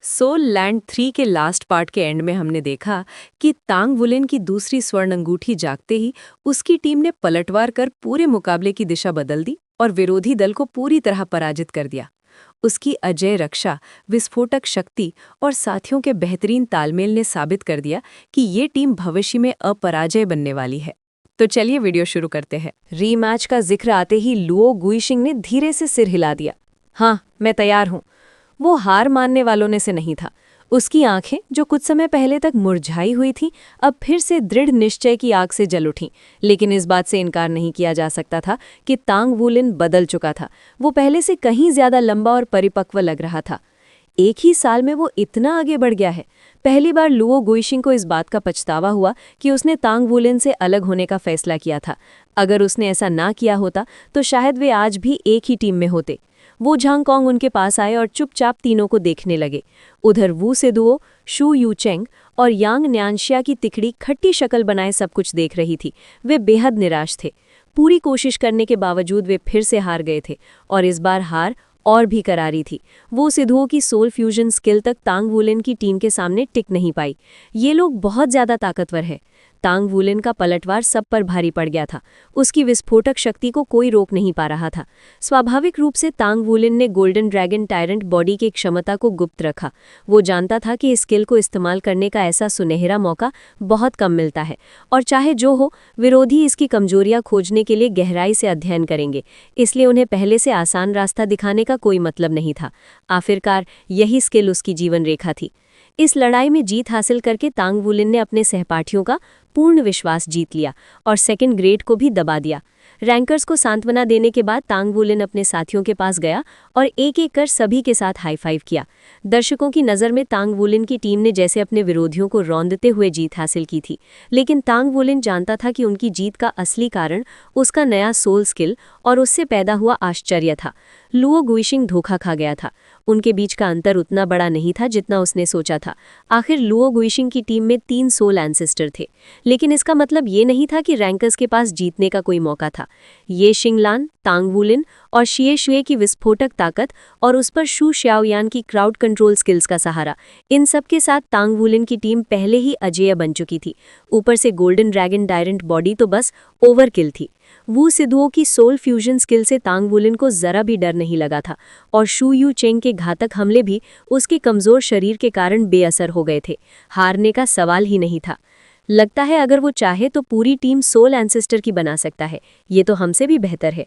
Soul land 3 के last part के and में हमने देखा कि तांग वुलिन की दूसरी स्वर्ण अंगूठी जागते ही उसकी टीम ने पलटवार कर पूरे मुकाबले की दिशा बदल दी और विरोधी दल को पूरी तरह पराजित कर दिया। उसकी अजय रक्षा, विस्फोटक शक्ति और साथियों के बेहतरीन तालमेल ने साबित कर दिया कि ये टीम भविष्य में अपराजय बनने वाली है। तो चलिए वीडियो शुरू करते हैं। रीमैच का जिक्र आते ही लुओ गुइशिंग ने धीरे से सिर हिला दिया। हाँ, मैं तैयार हूँ। वो हार मानने वालों ने से नहीं था। उसकी आंखें, जो कुछ समय पहले तक मुरझाई हुई थीं, अब फिर से दृढ़ निश्चय की आग से जल उठीं। लेकिन इस बात से इनकार नहीं किया जा सकता था कि तांग वुलिन बदल चुका था। वो पहले से कहीं ज्यादा लंबा और परिपक्व लग रहा था। एक ही साल में वो इतना आगे बढ़ गया है। पहली बार लुओ गुइशिंग को इस बात का पछतावा हुआ कि उसने तांग वुलिन से अलग होने का फैसला किया था। अगर उसने ऐसा ना किया होता तो शायद वे आज भी एक ही टीम में होते। वो झांगकोंग उनके पास आए और चुपचाप तीनों को देखने लगे। उधर वू सिदुओ, शू यूचेंग और यांग न्यानशिया की तिकड़ी खट्टी शक्ल बनाए सब कुछ देख रही थी। वे बेहद निराश थे। पूरी कोशिश करने के बावजूद वे फिर से हार गए थे और इस बार हार और भी करारी थी। वो सिधुओं की सोल फ्यूजन स्किल तक तांग वुलिन की टीम के सामने टिक नहीं पाई। ये लोग बहुत ज्यादा ताकतवर है। तांग वुलिन का पलटवार सब पर भारी पड़ गया था। उसकी विस्फोटक शक्ति को कोई रोक नहीं पा रहा था। स्वाभाविक रूप से तांग वुलिन ने गोल्डन ड्रैगन टायरेंट बॉडी की क्षमता को गुप्त रखा। वो जानता था कि इस स्किल को इस्तेमाल करने का ऐसा सुनहरा मौका बहुत कम मिलता है और चाहे जो हो, विरोधी इसकी कमजोरियां खोजने के लिए गहराई से अध्ययन करेंगे। इसलिए उन्हें पहले से आसान रास्ता दिखाने का कोई मतलब नहीं था। आखिरकार यही स्किल उसकी जीवन रेखा थी। इस लड़ाई में जीत हासिल करके तांग वुलिन ने अपने सहपाठियों का पूर्ण विश्वास जीत लिया और सेकंड ग्रेड को भी दबा दिया। रैंकर्स को सांत्वना देने के बाद तांग वुलिन अपने साथियों के पास गया और एक एक कर सभी के साथ हाई फाइव किया। दर्शकों की नज़र में तांग वुलिन की टीम ने जैसे अपने विरोधियों को रौंदते हुए जीत हासिल की थी। लेकिन तांग वुलिन जानता था कि उनकी जीत का असली कारण उसका नया सोल स्किल और उससे पैदा हुआ आश्चर्य था। लुओ गुइशिंग धोखा खा गया था। उनके बीच का अंतर उतना बड़ा नहीं था जितना उसने सोचा था। आखिर लुओ गुइशिंग की टीम में 3 सोल एंसेस्टर थे, लेकिन इसका मतलब ये नहीं था कि रैंकर्स के पास जीतने का कोई मौका था। ये शिंगलान, तांग वुलिन और शिए शुए की विस्फोटक ताकत और उस पर शू श्याओयान की क्राउड कंट्रोल स्किल्स का सहारा, इन सब के साथ तांग वुलिन की टीम पहले ही अजेय बन चुकी थी। ऊपर से गोल्डन ड्रैगन डायरेंट बॉडी तो बस ओवरकिल थी। वू सिदुओ की सोल फ्यूजन स्किल से तांग वुलिन को जरा भी डर नहीं लगा था और शू यू चेंग के घातक हमले भी उसके कमजोर शरीर के कारण बेअसर हो गए थे। हारने का सवाल ही नहीं था। लगता है अगर वो चाहे तो पूरी टीम सोल एंसेस्टर की बना सकता है। ये तो हमसे भी बेहतर है,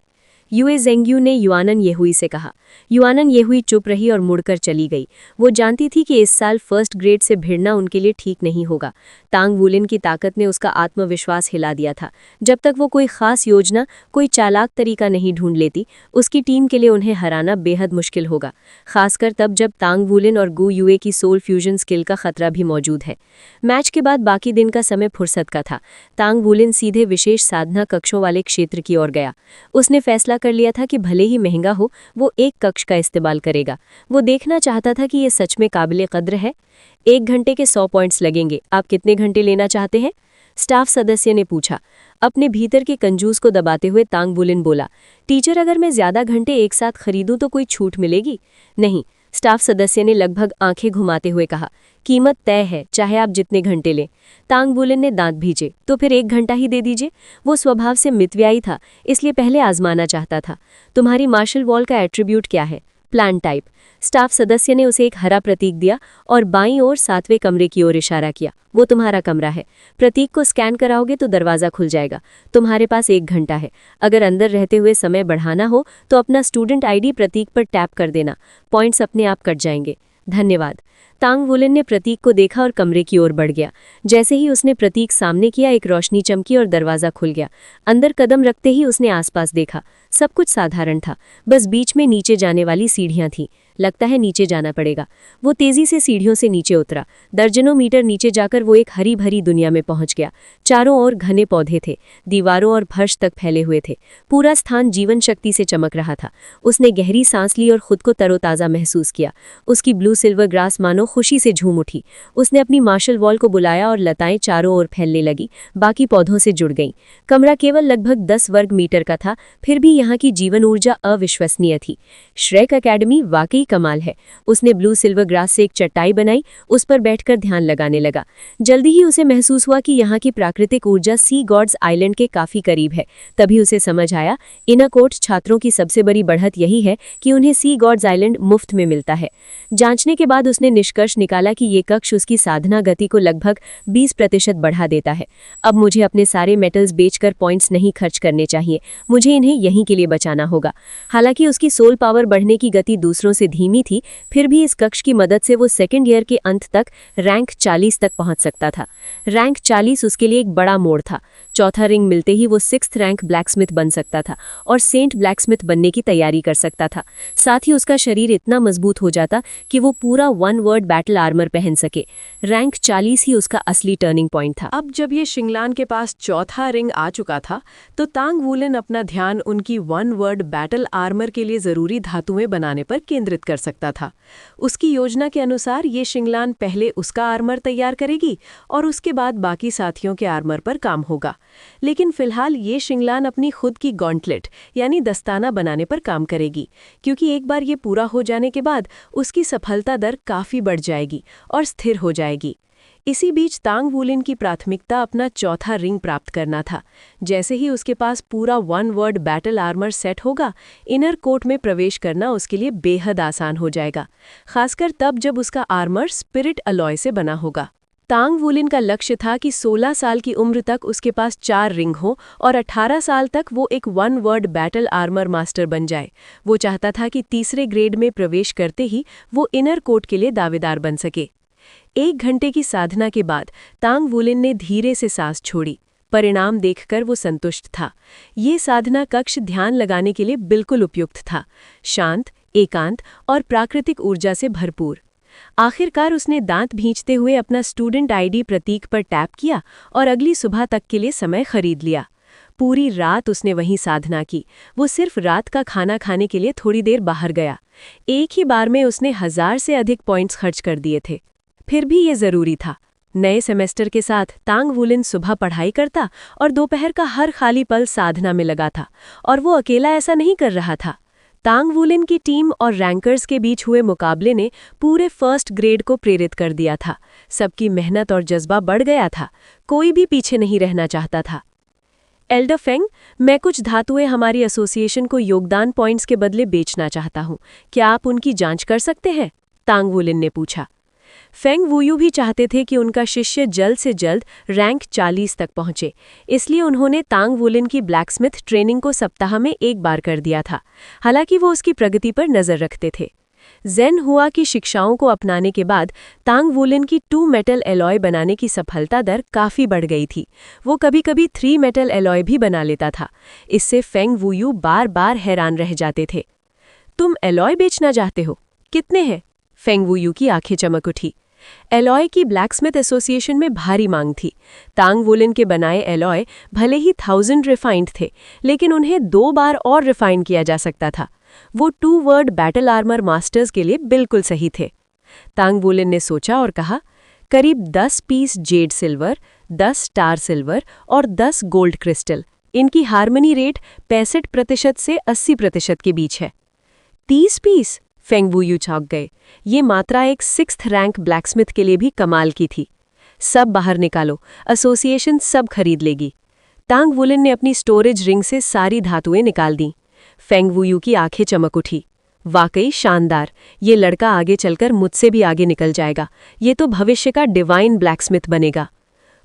यूए जेंग्यू ने युआनन येहुई से कहा। युआनन येहुई चुप रही और मुड़कर चली गई। वो जानती थी कि इस साल फर्स्ट ग्रेड से भिड़ना उनके लिए ठीक नहीं होगा। तांग वुलिन की ताकत ने उसका आत्मविश्वास हिला दिया था। जब तक वो कोई खास योजना, कोई चालाक तरीका नहीं ढूंढ लेती, उसकी टीम के लिए उन्हें हराना बेहद मुश्किल होगा। खासकर तब जब तांग वुलिन और गु युए की सोल फ्यूजन स्किल का खतरा भी मौजूद है। मैच के बाद बाकी दिन का समय फुर्सत का था। तांग वुलिन सीधे विशेष साधना कक्षों वाले क्षेत्र की ओर गया। उसने फैसला कर लिया था कि भले ही महंगा हो, वो एक कक्ष का इस्तेमाल करेगा। वो देखना चाहता था कि ये सच में काबिले कद्र है। 1 घंटे के 100 पॉइंट्स लगेंगे। आप कितने घंटे लेना चाहते हैं? स्टाफ सदस्य ने पूछा। अपने भीतर के कंजूस को दबाते हुए तांग वुलिन बोला, टीचर, अगर मैं ज्यादा घंटे एक साथ खरीदूं तो कोई छूट मिलेगी? नहीं, स्टाफ सदस्य ने लगभग आंखें घुमाते हुए कहा। कीमत तय है, चाहे आप जितने घंटे लें। तांग वुलिन ने दांत भींचे। तो फिर 1 घंटा ही दे दीजिए। वो स्वभाव से मितव्ययी था, इसलिए पहले आजमाना चाहता था। तुम्हारी मार्शल वॉल का एट्रीब्यूट क्या है? Plan type. स्टाफ सदस्य ने उसे एक हरा प्रतीक दिया और बाईं ओर 7वें कमरे की ओर इशारा किया। वो तुम्हारा कमरा है। प्रतीक को स्कैन कराओगे तो दरवाजा खुल जाएगा। तुम्हारे पास 1 घंटा है। अगर अंदर रहते हुए समय बढ़ाना हो तो अपना स्टूडेंट आईडी प्रतीक पर टैप कर देना। पॉइंट्स अपने आप कट जाएंगे। धन्यवाद। तांग वुलिन ने प्रतीक को देखा और कमरे की ओर बढ़ गया। जैसे ही उसने प्रतीक सामने किया, एक रोशनी चमकी और दरवाजा खुल गया। अंदर कदम रखते ही उसने आसपास देखा। सब कुछ साधारण था, बस बीच में नीचे जाने वाली सीढ़ियां थीं। लगता है नीचे जाना पड़ेगा। वो तेजी से सीढ़ियों से नीचे उतरा। दर्जनों मीटर नीचे जाकर वो एक हरी भरी दुनिया में पहुंच गया। चारों ओर घने पौधे थे, दीवारों और फर्श तक फैले हुए थे। पूरा स्थान जीवन शक्ति से चमक रहा था। उसने गहरी सांस ली और खुद को तरोताज़ा महसूस किया। उसकी ब्लू सिल्वर ग्रास मानो खुशी से झूम उठी। उसने अपनी मार्शल वॉल को बुलाया और लताएं चारों ओर फैलने लगी, बाकी पौधों से जुड़ गईं। कमरा केवल लगभग 10 वर्ग मीटर का था, फिर भी यहाँ की जीवन ऊर्जा अविश्वसनीय थी। श्रेक एकेडमी वाकई कमाल है। उसने ब्लू सिल्वर ग्रास से एक चटाई बनाई, उस पर बैठकर ध्यान लगाने लगा। जल्दी ही उसे महसूस हुआ कि यहाँ की प्राकृतिक ऊर्जा सी गॉड्स आइलैंड के काफी करीब है। तभी उसे समझ आया, इनाकोट छात्रों की सबसे बड़ी बढ़त यही है कि उन्हें सी गॉड्स आइलैंड मुफ्त में मिलता है। जांचने के बाद उसने निष्कर्ष निकाला कि ये कक्ष उसकी साधना गति को लगभग 20% बढ़ा देता है। अब मुझे अपने सारे मेटल्स बेचकर पॉइंट्स नहीं खर्च करने चाहिए, मुझे इन्हें यहीं के लिए बचाना होगा। हालांकि उसकी सोल पावर बढ़ने की गति दूसरों से धीमी थी, फिर भी इस कक्ष की मदद से वो सेकेंड ईयर के अंत तक रैंक 40 तक पहुंच सकता था। रैंक 40 उसके लिए एक बड़ा मोड़ था। चौथा रिंग मिलते ही वो 6th रैंक ब्लैकस्मिथ बन सकता था और सेंट ब्लैकस्मिथ बनने की तैयारी कर सकता था। साथ ही उसका शरीर इतना मजबूत हो जाता कि वो पूरा 1 वर्ड बैटल आर्मर पहन सके। रैंक 40 ही उसका असली टर्निंग पॉइंट था। अब जब ये शिंगलान के पास चौथा रिंग आ चुका था, तो तांग वुलेन अपना ध्यान उनकी 1 वर्ड बैटल आर्मर के लिए जरूरी धातुएं बनाने पर केंद्रित कर सकता था। उसकी योजना के अनुसार ये शिंगलान पहले उसका आर्मर तैयार करेगी और उसके बाद बाकी साथियों के आर्मर पर काम होगा। लेकिन फिलहाल ये शिंगलान अपनी खुद की गॉन्टलेट यानी दस्ताना बनाने पर काम करेगी, क्योंकि एक बार ये पूरा हो जाने के बाद उसकी सफलता दर काफी बढ़ जाएगी और स्थिर हो जाएगी। इसी बीच तांग वुलेन की प्राथमिकता अपना चौथा रिंग प्राप्त करना था। जैसे ही उसके पास पूरा 1 वर्ड बैटल आर्मर सेट होगा, इनर कोर्ट में प्रवेश करना उसके लिए बेहद आसान हो जाएगा, खासकर तब जब उसका आर्मर स्पिरिट अलॉय से बना होगा। तांग वुलेन का लक्ष्य था कि 16 साल की उम्र तक उसके पास 4 रिंग हो और 18 साल तक वो एक 1 वर्ड बैटल आर्मर मास्टर बन जाए। वो चाहता था कि तीसरे ग्रेड में प्रवेश करते ही वो इनर कोर्ट के लिए दावेदार बन सके। 1 घंटे की साधना के बाद तांग वुलेन ने धीरे से सांस छोड़ी। परिणाम देखकर वो संतुष्ट था। ये साधना कक्ष ध्यान लगाने के लिए बिल्कुल उपयुक्त था, शांत, एकांत और प्राकृतिक ऊर्जा से भरपूर। आखिरकार उसने दांत भींचते हुए अपना स्टूडेंट आईडी प्रतीक पर टैप किया और अगली सुबह तक के लिए समय खरीद लिया। पूरी रात उसने वहीं साधना की। वो सिर्फ रात का खाना खाने के लिए थोड़ी देर बाहर गया। एक ही बार में उसने 1000 से अधिक पॉइंट्स खर्च कर दिए थे। फिर भी ये जरूरी था। नए सेमेस्टर के साथ तांग वुलेन सुबह पढ़ाई करता और दोपहर का हर खाली पल साधना में लगा था, और वो अकेला ऐसा नहीं कर रहा था। तांग वुलेन की टीम और रैंकर्स के बीच हुए मुकाबले ने पूरे फर्स्ट ग्रेड को प्रेरित कर दिया था। सबकी मेहनत और जज्बा बढ़ गया था। कोई भी पीछे नहीं रहना चाहता था। एल्डर फेंग, मैं कुछ धातुएं हमारी एसोसिएशन को योगदान पॉइंट्स के बदले बेचना चाहता हूं। क्या आप उनकी जांच कर सकते हैं? तांग वुलेन ने पूछा। फेंग वुयू भी चाहते थे कि उनका शिष्य जल्द से जल्द रैंक 40 तक पहुंचे, इसलिए उन्होंने तांग वुलेन की ब्लैकस्मिथ ट्रेनिंग को सप्ताह में 1 बार कर दिया था। हालांकि वो उसकी प्रगति पर नजर रखते थे। ज़ेन हुआ की शिक्षाओं को अपनाने के बाद तांग वुलेन की 2 मेटल एलॉय बनाने की सफलता दर काफ़ी बढ़ गई थी। वो कभी-कभी 3 मेटल एलॉय भी बना लेता था। इससे फेंग वुयू बार-बार हैरान रह जाते थे। तुम एलॉय बेचना चाहते हो? कितने हैं? फेंग वुयू की आंखें चमक उठी। एलॉय की ब्लैकस्मिथ एसोसिएशन में भारी मांग थी। तांग वुलेन के बनाए एलॉय भले ही 1000 रिफाइंड थे, लेकिन उन्हें 2 बार और रिफाइन किया जा सकता था। वो 2 वर्ड बैटल आर्मर मास्टर्स के लिए बिल्कुल सही थे। तांग वुलेन ने सोचा और कहा, करीब 10 piece jade silver, 10 star silver और 10 गोल्ड क्रिस्टल। इनकी हार्मनी रेट 65% से 80% के बीच है। 30 पीस? फेंग वुयू चौंक गए। ये मात्रा एक 6th रैंक ब्लैकस्मिथ के लिए भी कमाल की थी। सब बाहर निकालो, एसोसिएशन सब खरीद लेगी। तांग वुलेन ने अपनी स्टोरेज रिंग से सारी धातुएं निकाल दी। फेंग वुयू की आंखें चमक उठी। वाकई शानदार, ये लड़का आगे चलकर मुझसे भी आगे निकल जाएगा। ये तो भविष्य का डिवाइन ब्लैकस्मिथ बनेगा।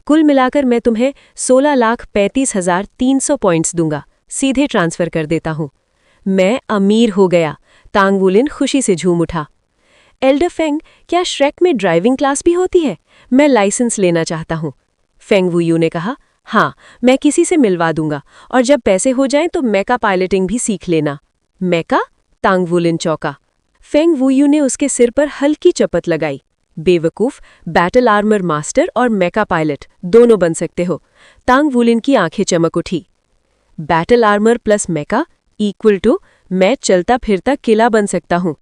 कुल मिलाकर मैं तुम्हें 16,35,300 पॉइंट्स दूंगा। सीधे ट्रांसफर कर देता हूँ। मैं अमीर हो गया। तांग वुलेन खुशी से झूम उठा। एल्डर फेंग, क्या श्रेक में ड्राइविंग क्लास भी होती है? मैं लाइसेंस लेना चाहता हूँ। फेंग वुयू ने कहा, हाँ, मैं किसी से मिलवा दूंगा, और जब पैसे हो जाएं तो मेका पायलटिंग भी सीख लेना। मेका? तांग वुलेन चौंका। फेंग वुयू ने उसके सिर पर हल्की चपत लगाई। बेवकूफ, बैटल आर्मर मास्टर और मेका पायलट दोनों बन सकते हो। तांग वुलेन की आंखें चमक उठी। Battle armour plus mecha equal to मैं चलता फिरता किला बन सकता हूँ।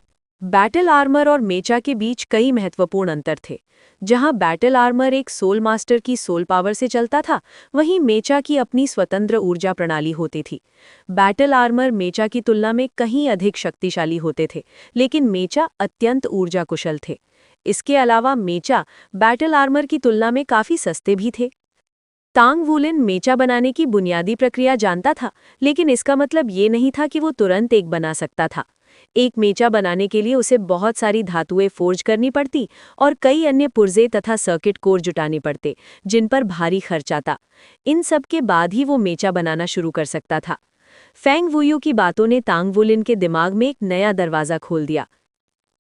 बैटल आर्मर और मेचा के बीच कई महत्वपूर्ण अंतर थे। जहां बैटल आर्मर एक सोल मास्टर की सोल पावर से चलता था, वहीं मेचा की अपनी स्वतंत्र ऊर्जा प्रणाली होती थी। बैटल आर्मर मेचा की तुलना में कहीं अधिक शक्तिशाली होते थे, लेकिन मेचा अत्यंत ऊर्जा कुशल थे। इसके अलावा मेचा बैटल आर्मर की तुलना में काफी सस्ते भी थे। तांग वुलिन मेचा बनाने की बुनियादी प्रक्रिया जानता था, लेकिन इसका मतलब ये नहीं था कि वो तुरंत एक बना सकता था। एक मेचा बनाने के लिए उसे बहुत सारी धातुएं फोर्ज करनी पड़ती और कई अन्य पुर्जे तथा सर्किट कोर जुटाने पड़ते, जिन पर भारी खर्च आता। इन सब के बाद ही वो मेचा बनाना शुरू कर सकता था। फेंग वुयू की बातों ने तांग वुलिन के दिमाग में एक नया दरवाजा खोल दिया।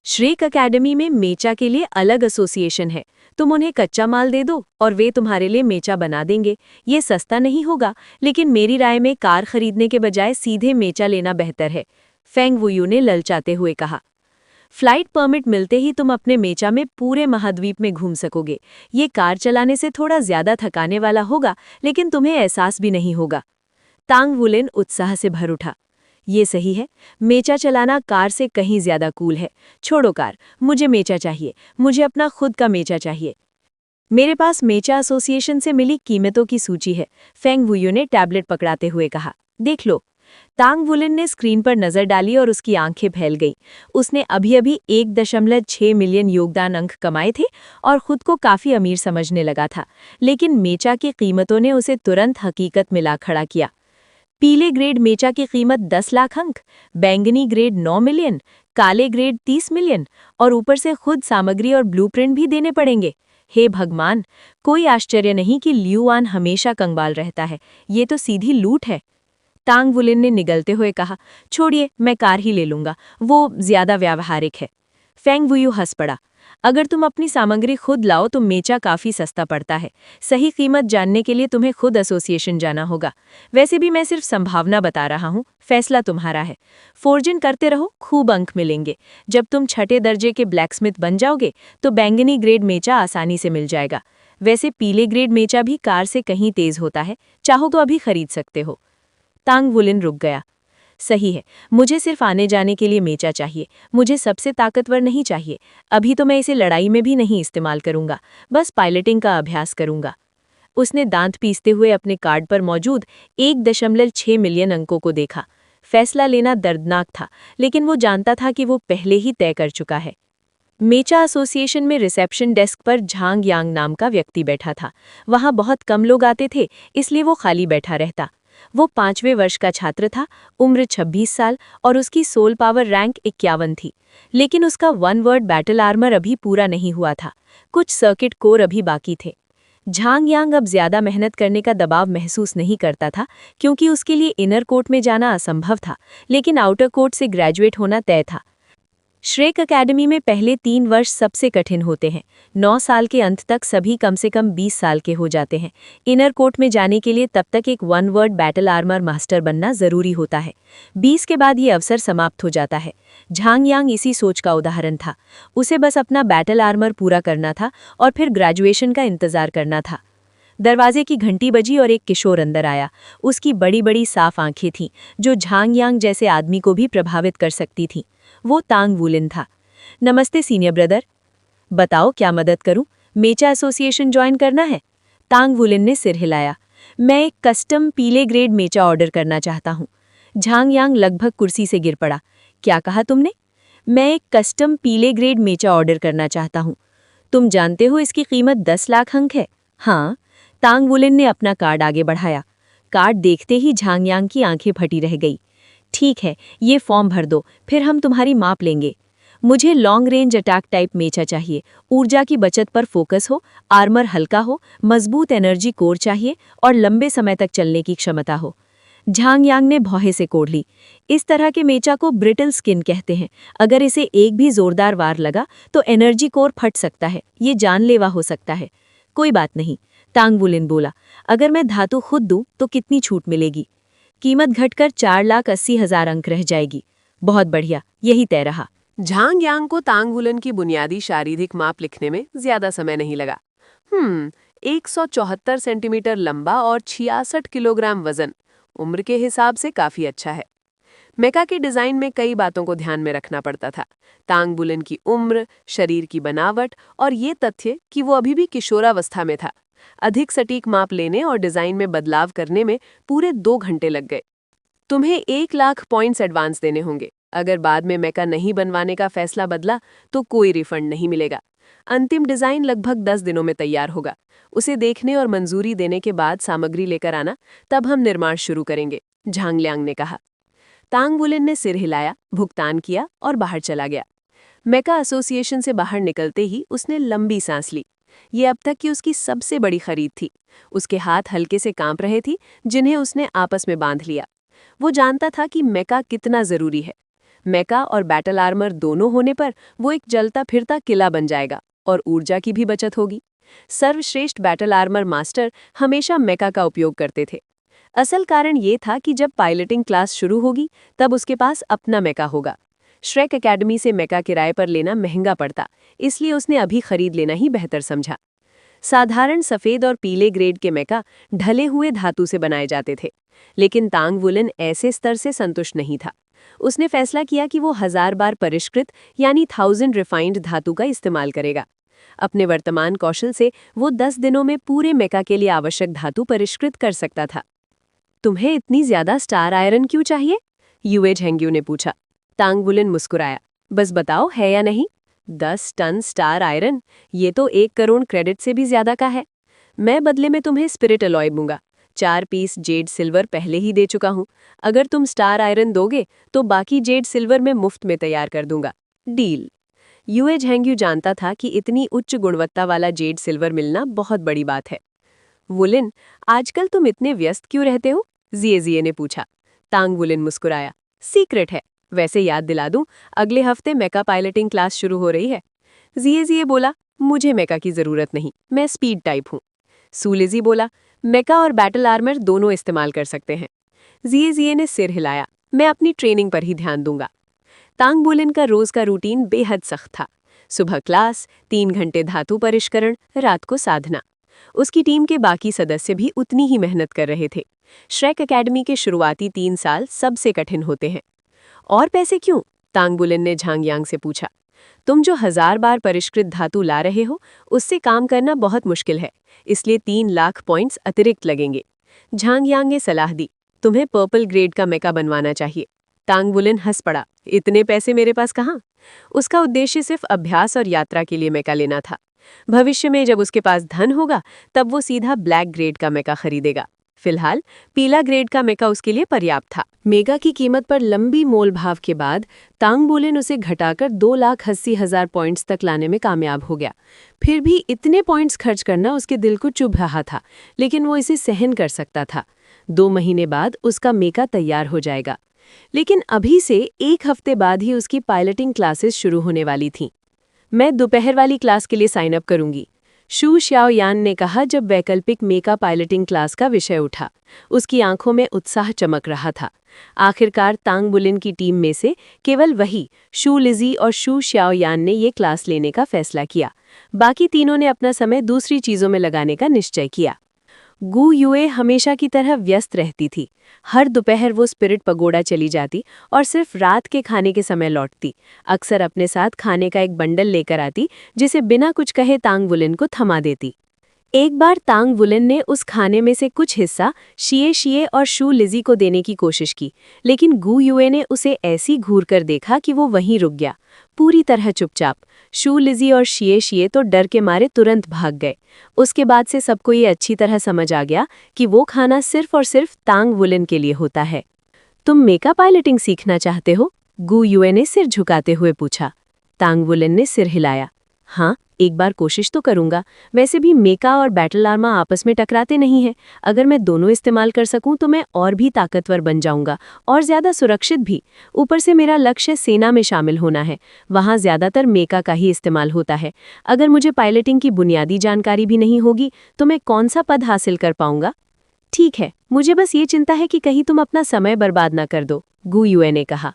श्रेक अकेडमी में मेचा के लिए अलग एसोसिएशन है। तुम उन्हें कच्चा माल दे दो और वे तुम्हारे लिए मेचा बना देंगे। ये सस्ता नहीं होगा, लेकिन मेरी राय में कार खरीदने के बजाय सीधे मेचा लेना बेहतर है, फेंग वुयू ने ललचाते हुए कहा। फ्लाइट परमिट मिलते ही तुम अपने मेचा में पूरे महाद्वीप में घूम सकोगे। ये कार चलाने से थोड़ा ज्यादा थकाने वाला होगा, लेकिन तुम्हें एहसास भी नहीं होगा। तांग वुलिन उत्साह से भर उठा। ये सही है, मेचा चलाना कार से कहीं ज्यादा कूल है। छोड़ो कार, मुझे मेचा चाहिए, मुझे अपना खुद का मेचा चाहिए। मेरे पास मेचा एसोसिएशन से मिली कीमतों की सूची है, फेंग वुयू ने टैबलेट पकड़ाते हुए कहा। देख लो। तांग वुलिन ने स्क्रीन पर नजर डाली और उसकी आंखें फैल गईं। उसने अभी-अभी 1.6 मिलियन योगदान अंक कमाए थे और खुद को काफी अमीर समझने लगा था, लेकिन मेचा की कीमतों ने उसे तुरंत हकीकत में ला खड़ा किया। पीले ग्रेड मेचा की कीमत 10 लाख अंक, बैंगनी ग्रेड 9 मिलियन, काले ग्रेड 30 मिलियन और ऊपर से खुद सामग्री और ब्लूप्रिंट भी देने पड़ेंगे। हे भगवान, कोई आश्चर्य नहीं कि लियुआन हमेशा कंगाल रहता है। ये तो सीधी लूट है। तांग वुलिन ने निगलते हुए कहा, छोड़िए, मैं कार ही ले लूंगा, वो ज्यादा व्यावहारिक है। फेंग वुयू हंस पड़ा। अगर तुम अपनी सामग्री खुद लाओ तो मेचा काफी सस्ता पड़ता है। सही कीमत जानने के लिए तुम्हें खुद एसोसिएशन जाना होगा। वैसे भी मैं सिर्फ संभावना बता रहा हूँ, फैसला तुम्हारा है। फोर्जिन करते रहो, खूब अंक मिलेंगे। जब तुम छठे दर्जे के ब्लैकस्मिथ बन जाओगे तो बैंगनी ग्रेड मेचा आसानी से मिल जाएगा। वैसे पीले ग्रेड मेचा भी कार से कहीं तेज होता है, चाहो तो अभी खरीद सकते हो। तांग वुलिन रुक गया। सही है, मुझे सिर्फ आने जाने के लिए मेचा चाहिए, मुझे सबसे ताकतवर नहीं चाहिए। अभी तो मैं इसे लड़ाई में भी नहीं इस्तेमाल करूंगा, बस पायलटिंग का अभ्यास करूंगा। उसने दांत पीसते हुए अपने कार्ड पर मौजूद 1.6 मिलियन अंकों को देखा। फैसला लेना दर्दनाक था, लेकिन वो जानता था कि वो पहले ही तय कर चुका है। मेचा एसोसिएशन में रिसेप्शन डेस्क पर झांग यांग नाम का व्यक्ति बैठा था। वहां बहुत कम लोग आते थे, इसलिए वो खाली बैठा रहता। वो 5वें वर्ष का छात्र था, उम्र 26 साल और उसकी सोल पावर रैंक 51 थी। लेकिन उसका वन वर्ड बैटल आर्मर अभी पूरा नहीं हुआ था, कुछ सर्किट कोर अभी बाकी थे। झांग यांग अब ज्यादा मेहनत करने का दबाव महसूस नहीं करता था, क्योंकि उसके लिए इनर कोर्ट में जाना असंभव था, लेकिन आउटर कोर्ट से ग्रेजुएट होना तय था। श्रेक अकेडमी में पहले 3 वर्ष सबसे कठिन होते हैं। 9 साल के अंत तक सभी कम से कम 20 साल के हो जाते हैं। इनर कोर्ट में जाने के लिए तब तक एक one word battle armour master बनना जरूरी होता है। 20 के बाद ये अवसर समाप्त हो जाता है। झांग यांग इसी सोच का उदाहरण था। उसे बस अपना बैटल आर्मर पूरा करना था और फिर ग्रेजुएशन का इंतजार करना था। दरवाजे की घंटी बजी और एक किशोर अंदर आया। उसकी बड़ी बड़ी साफ आंखें थीं, जो झांग यांग जैसे आदमी को भी प्रभावित कर सकती थीं। वो तांग वुलिन था। नमस्ते सीनियर ब्रदर। बताओ, क्या मदद करूं? मेचा एसोसिएशन ज्वाइन करना है? तांग वुलिन ने सिर हिलाया। मैं एक कस्टम पीले ग्रेड मेचा ऑर्डर करना चाहता हूं। झांग यांग लगभग कुर्सी से गिर पड़ा। क्या कहा तुमने? मैं एक कस्टम पीले ग्रेड मेचा ऑर्डर करना चाहता हूं। तुम जानते हो इसकी कीमत 10 लाख अंक है। हाँ। तांग वुलिन ने अपना कार्ड आगे बढ़ाया। कार्ड देखते ही झांग यांग की आंखें फटी रह गई। ठीक है, ये फॉर्म भर दो, फिर हम तुम्हारी माप लेंगे। मुझे लॉन्ग रेंज अटैक टाइप मेचा चाहिए। ऊर्जा की बचत पर फोकस हो, आर्मर हल्का हो, मजबूत एनर्जी कोर चाहिए और लंबे समय तक चलने की क्षमता हो। झांग यांग ने भौहे से कोड़ ली। इस तरह के मेचा को ब्रिटल स्किन कहते हैं। अगर इसे एक भी जोरदार वार लगा तो एनर्जी कोर फट सकता है, ये जानलेवा हो सकता है। कोई बात नहीं, तांग वुलिन बोला। अगर मैं धातु खुद दूं तो कितनी छूट मिलेगी? कीमत घटकर 4,80,000 अंक रह जाएगी। बहुत बढ़िया, यही तय रहा। झांग यांग को तांग वुलिन की बुनियादी शारीरिक माप लिखने में ज्यादा समय नहीं लगा। 174 सेंटीमीटर लंबा और 66 किलोग्राम वजन, उम्र के हिसाब से काफी अच्छा है। मेका के डिजाइन में कई बातों को ध्यान में रखना पड़ता था। तांग बुलेन की उम्र, शरीर की बनावट और ये तथ्य कि वो अभी भी किशोरावस्था में था। अधिक सटीक माप लेने और डिजाइन में बदलाव करने में पूरे 2 घंटे लग गए। तुम्हें 1 लाख पॉइंट्स एडवांस देने होंगे। अगर बाद में मेका नहीं बनवाने का फैसला बदला तो कोई रिफंड नहीं मिलेगा। अंतिम डिजाइन लगभग 10 दिनों में तैयार होगा। उसे देखने और मंजूरी देने के बाद सामग्री लेकर आना, तब हम निर्माण शुरू करेंगे, झांग लियांग ने कहा। तांग बुलेन ने सिर हिलाया, भुगतान किया और बाहर चला गया। मेका एसोसिएशन से बाहर निकलते ही उसने लंबी सांस ली। ये अब तक की उसकी सबसे बड़ी खरीद थी। उसके हाथ हल्के से कांप रहे थे, जिन्हें उसने आपस में बांध लिया। वो जानता था कि मेका कितना जरूरी है। मेका और बैटल आर्मर दोनों होने पर वो एक जलता फिरता किला बन जाएगा और ऊर्जा की भी बचत होगी। सर्वश्रेष्ठ बैटल आर्मर मास्टर हमेशा मेका का उपयोग करते थे। असल कारण ये था कि जब पायलटिंग क्लास शुरू होगी तब उसके पास अपना मेका होगा। श्रेक एकेडमी से मेका किराए पर लेना महंगा पड़ता, इसलिए उसने अभी खरीद लेना ही बेहतर समझा। साधारण सफेद और पीले ग्रेड के मेका ढले हुए धातु से बनाए जाते थे, लेकिन तांग वुलेन ऐसे स्तर से संतुष्ट नहीं था। उसने फैसला किया कि वो 1000 बार परिष्कृत यानी 1000 रिफाइंड धातु का इस्तेमाल करेगा। अपने वर्तमान कौशल से वो 10 दिनों में पूरे मेका के लिए आवश्यक धातु परिष्कृत कर सकता था। तुम्हें इतनी ज्यादा स्टार आयरन क्यों चाहिए? यूए झेंग्यू ने पूछा। तांग वुलेन मुस्कुराया। बस बताओ, है या नहीं? 10 टन स्टार आयरन, ये तो 1 करोड़ क्रेडिट से भी ज्यादा का है। मैं बदले में तुम्हें स्पिरिट अलॉय दूंगा। 4 पीस जेड सिल्वर पहले ही दे चुका हूं। अगर तुम स्टार आयरन दोगे तो बाकी जेड सिल्वर में मुफ्त में तैयार कर दूंगा। डील। यूए झेंग्यू जानता था कि इतनी उच्च गुणवत्ता वाला जेड सिल्वर मिलना बहुत बड़ी बात है। वुलिन, आजकल तुम इतने व्यस्त क्यों रहते हो? जिए ने पूछा। तांग वुलिन मुस्कुराया। सीक्रेट है। वैसे याद दिला दूं, अगले हफ्ते मेका पायलटिंग क्लास शुरू हो रही है। जिए बोला, मुझे मेका की जरूरत नहीं, मैं स्पीड टाइप हूं। सूलेजी बोला, मेका और बैटल आर्मर दोनों इस्तेमाल कर सकते हैं। जिए ने सिर हिलाया। मैं अपनी ट्रेनिंग पर ही ध्यान दूंगा। तांग बुलेन का रोज का रूटीन बेहद सख्त था। सुबह क्लास, 3 घंटे धातु परिष्करण, रात को साधना। उसकी टीम के बाकी सदस्य भी उतनी ही मेहनत कर रहे थे। श्रेक एकेडमी के शुरुआती 3 साल सबसे कठिन होते हैं। और पैसे क्यों? तांग बुलेन ने झांग यांग से पूछा। तुम जो 1000 बार परिष्कृत धातु ला रहे हो, उससे काम करना बहुत मुश्किल है, इसलिए 3 लाख पॉइंट्स अतिरिक्त लगेंगे। झांग यांग ने सलाह दी, तुम्हें पर्पल ग्रेड का मेका बनवाना चाहिए। तांग बुलेन हंस पड़ा। इतने पैसे मेरे पास कहाँ? उसका उद्देश्य सिर्फ अभ्यास और यात्रा के लिए मेका लेना था। भविष्य में जब उसके पास धन होगा तब वो सीधा ब्लैक ग्रेड का मेका खरीदेगा। फिलहाल पीला ग्रेड का मेका उसके लिए पर्याप्त था। मेगा की कीमत पर लंबी मोल भाव के बाद तांग बुलेन उसे घटाकर 2,80,000 पॉइंट्स तक लाने में कामयाब हो गया। फिर भी इतने पॉइंट्स खर्च करना उसके दिल को चुभ रहा था, लेकिन वो इसे सहन कर सकता था। 2 महीने बाद उसका मेका तैयार हो जाएगा। लेकिन अभी से 1 हफ्ते बाद ही उसकी पायलटिंग क्लासेस शुरू होने वाली थीं। मैं दोपहर वाली क्लास के लिए साइन अप करूंगी, शू श्याओयान ने कहा जब वैकल्पिक मेका पायलटिंग क्लास का विषय उठा। उसकी आंखों में उत्साह चमक रहा था। आखिरकार तांग बुलेन की टीम में से केवल वही, शू लिजी और शू श्याओयान ने ये क्लास लेने का फैसला किया। बाकी तीनों ने अपना समय दूसरी चीज़ों में लगाने का निश्चय किया। गू यूए हमेशा की तरह व्यस्त रहती थी। हर दोपहर वो स्पिरिट पगोड़ा चली जाती और सिर्फ रात के खाने के समय लौटती। अक्सर अपने साथ खाने का एक बंडल लेकर आती, जिसे बिना कुछ कहे तांग वुलेन को थमा देती। एक बार तांग वुलेन ने उस खाने में से कुछ हिस्सा शिए शिए और शू लिजी को देने की कोशिश की, लेकिन गू यूए ने उसे ऐसी घूर कर देखा कि वो वहीं रुक गया, पूरी तरह चुपचाप। शू लिजी और शिए शिए तो डर के मारे तुरंत भाग गए। उसके बाद से सबको ये अच्छी तरह समझ आ गया कि वो खाना सिर्फ और सिर्फ तांग वुलेन के लिए होता है। तुम मेका पायलटिंग सीखना चाहते हो? गू यूए ने सिर झुकाते हुए पूछा। तांग वुलेन ने सिर हिलाया। हाँ, एक बार कोशिश तो करूंगा। वैसे भी मेका और बैटल आर्मर आपस में टकराते नहीं हैं। अगर मैं दोनों इस्तेमाल कर सकूं तो मैं और भी ताकतवर बन जाऊंगा और ज्यादा सुरक्षित भी। ऊपर से मेरा लक्ष्य सेना में शामिल होना है, वहां ज्यादातर मेका का ही इस्तेमाल होता है। अगर मुझे पायलटिंग की बुनियादी जानकारी भी नहीं होगी तो मैं कौन सा पद हासिल कर पाऊंगा? ठीक है, मुझे बस ये चिंता है कि कहीं तुम अपना समय बर्बाद ना कर दो, गू यूए ने कहा।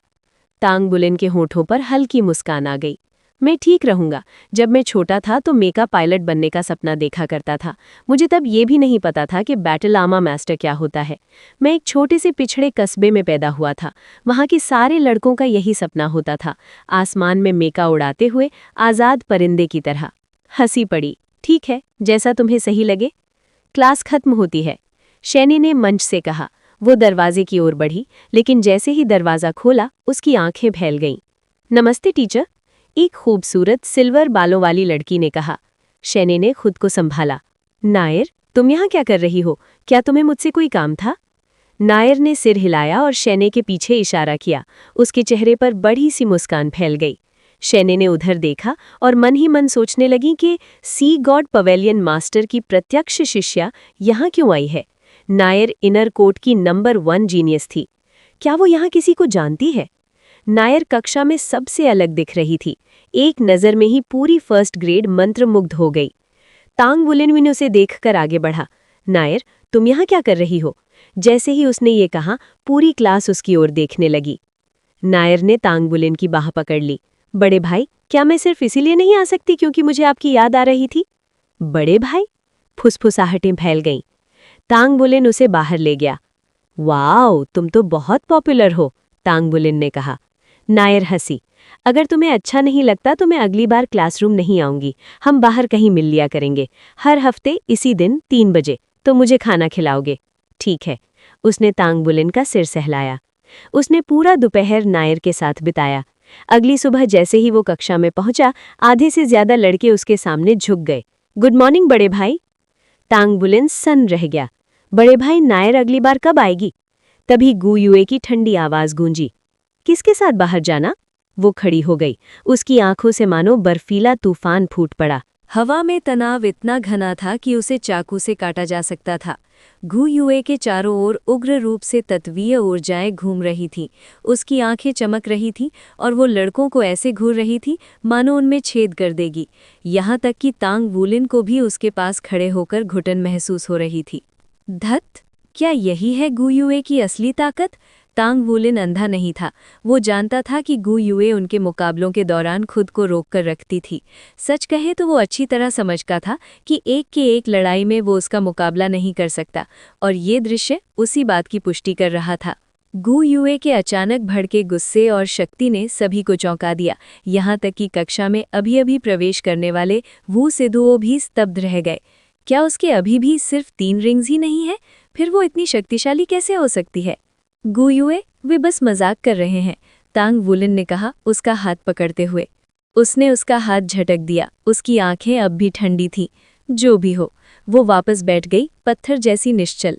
तांग बुलेन के होठों पर हल्की मुस्कान आ गई। मैं ठीक रहूंगा। जब मैं छोटा था तो मेका पायलट बनने का सपना देखा करता था। मुझे तब ये भी नहीं पता था कि बैटल आर्मर मास्टर क्या होता है। मैं एक छोटे से पिछड़े कस्बे में पैदा हुआ था। वहाँ के सारे लड़कों का यही सपना होता था, आसमान में मेका उड़ाते हुए आज़ाद परिंदे की तरह। हंसी पड़ी। ठीक है, जैसा तुम्हें सही लगे। क्लास खत्म होती है, शैनी ने मंच से कहा। वो दरवाजे की ओर बढ़ी, लेकिन जैसे ही दरवाज़ा खोला उसकी आंखें फैल गईं। नमस्ते टीचर, एक खूबसूरत सिल्वर बालों वाली लड़की ने कहा। शैनी ने खुद को संभाला। नायर, तुम यहाँ क्या कर रही हो? क्या तुम्हें मुझसे कोई काम था? नायर ने सिर हिलाया और शैनी के पीछे इशारा किया। उसके चेहरे पर बड़ी सी मुस्कान फैल गई। शैनी ने उधर देखा और मन ही मन सोचने लगी कि सी गॉड पवेलियन मास्टर की प्रत्यक्ष शिष्या यहाँ क्यों आई है। नायर इनर कोर्ट की नंबर 1 जीनियस थी। क्या वो यहाँ किसी को जानती है? नायर कक्षा में सबसे अलग दिख रही थी। एक नज़र में ही पूरी फर्स्ट ग्रेड मंत्रमुग्ध हो गई। तांग वुलिन उसे देखकर आगे बढ़ा। नायर, तुम यहाँ क्या कर रही हो? जैसे ही उसने ये कहा, पूरी क्लास उसकी ओर देखने लगी। नायर ने तांग वुलिन की बाह पकड़ ली। बड़े भाई, क्या मैं सिर्फ इसीलिए नहीं आ सकती क्योंकि मुझे आपकी याद आ रही थी? बड़े भाई? फुसफुसाहटें फैल गईं। तांग वुलिन उसे बाहर ले गया। वाओ, तुम तो बहुत पॉपुलर हो, तांग वुलिन ने कहा। नायर हंसी। अगर तुम्हें अच्छा नहीं लगता तो मैं अगली बार क्लासरूम नहीं आऊंगी। हम बाहर कहीं मिल लिया करेंगे। हर हफ्ते इसी दिन 3 बजे। तो मुझे खाना खिलाओगे? ठीक है। उसने तांग वुलिन का सिर सहलाया। उसने पूरा दोपहर नायर के साथ बिताया। अगली सुबह जैसे ही वो कक्षा में पहुंचा, आधे से ज्यादा लड़के उसके सामने झुक गए। गुड मॉर्निंग बड़े भाई। तांग वुलिन सन्न रह गया। बड़े भाई, नायर अगली बार कब आएगी? तभी गू युए की ठंडी आवाज गूंजी। किसके साथ बाहर जाना? वो खड़ी हो गई। उसकी आंखों से मानो बर्फीला तूफान फूट पड़ा। हवा में तनाव इतना घना था कि उसे चाकू से काटा जा सकता था। गू युए के चारों ओर उग्र रूप से तत्वीय ऊर्जाएं घूम रही थीं। उसकी आंखें चमक रही थीं और वो लड़कों को ऐसे घूर रही थी मानो उनमें छेद कर देगी। यहाँ तक कि तांग वुलिन को भी उसके पास खड़े होकर घुटन महसूस हो रही थी। धत, क्या यही है गू युए की असली ताकत? तांग वुलिन अंधा नहीं था। वो जानता था कि गू युए उनके मुकाबलों के दौरान खुद को रोक कर रखती थी। सच कहे तो वो अच्छी तरह समझता था कि एक के एक लड़ाई में वो उसका मुकाबला नहीं कर सकता, और ये दृश्य उसी बात की पुष्टि कर रहा था। गू युए के अचानक भड़के गुस्से और शक्ति ने सभी को चौंका दिया। यहाँ तक कि कक्षा में अभी अभी प्रवेश करने वाले वू सिधुओ भी स्तब्ध रह गए। क्या उसके अभी भी सिर्फ 3 रिंग्स ही नहीं है? फिर वो इतनी शक्तिशाली कैसे हो सकती है? गू युए, वे बस मजाक कर रहे हैं, तांग वुलिन ने कहा, उसका हाथ पकड़ते हुए। उसने उसका हाथ झटक दिया। उसकी आंखें अब भी ठंडी थीं। जो भी हो, वो वापस बैठ गई, पत्थर जैसी निश्चल।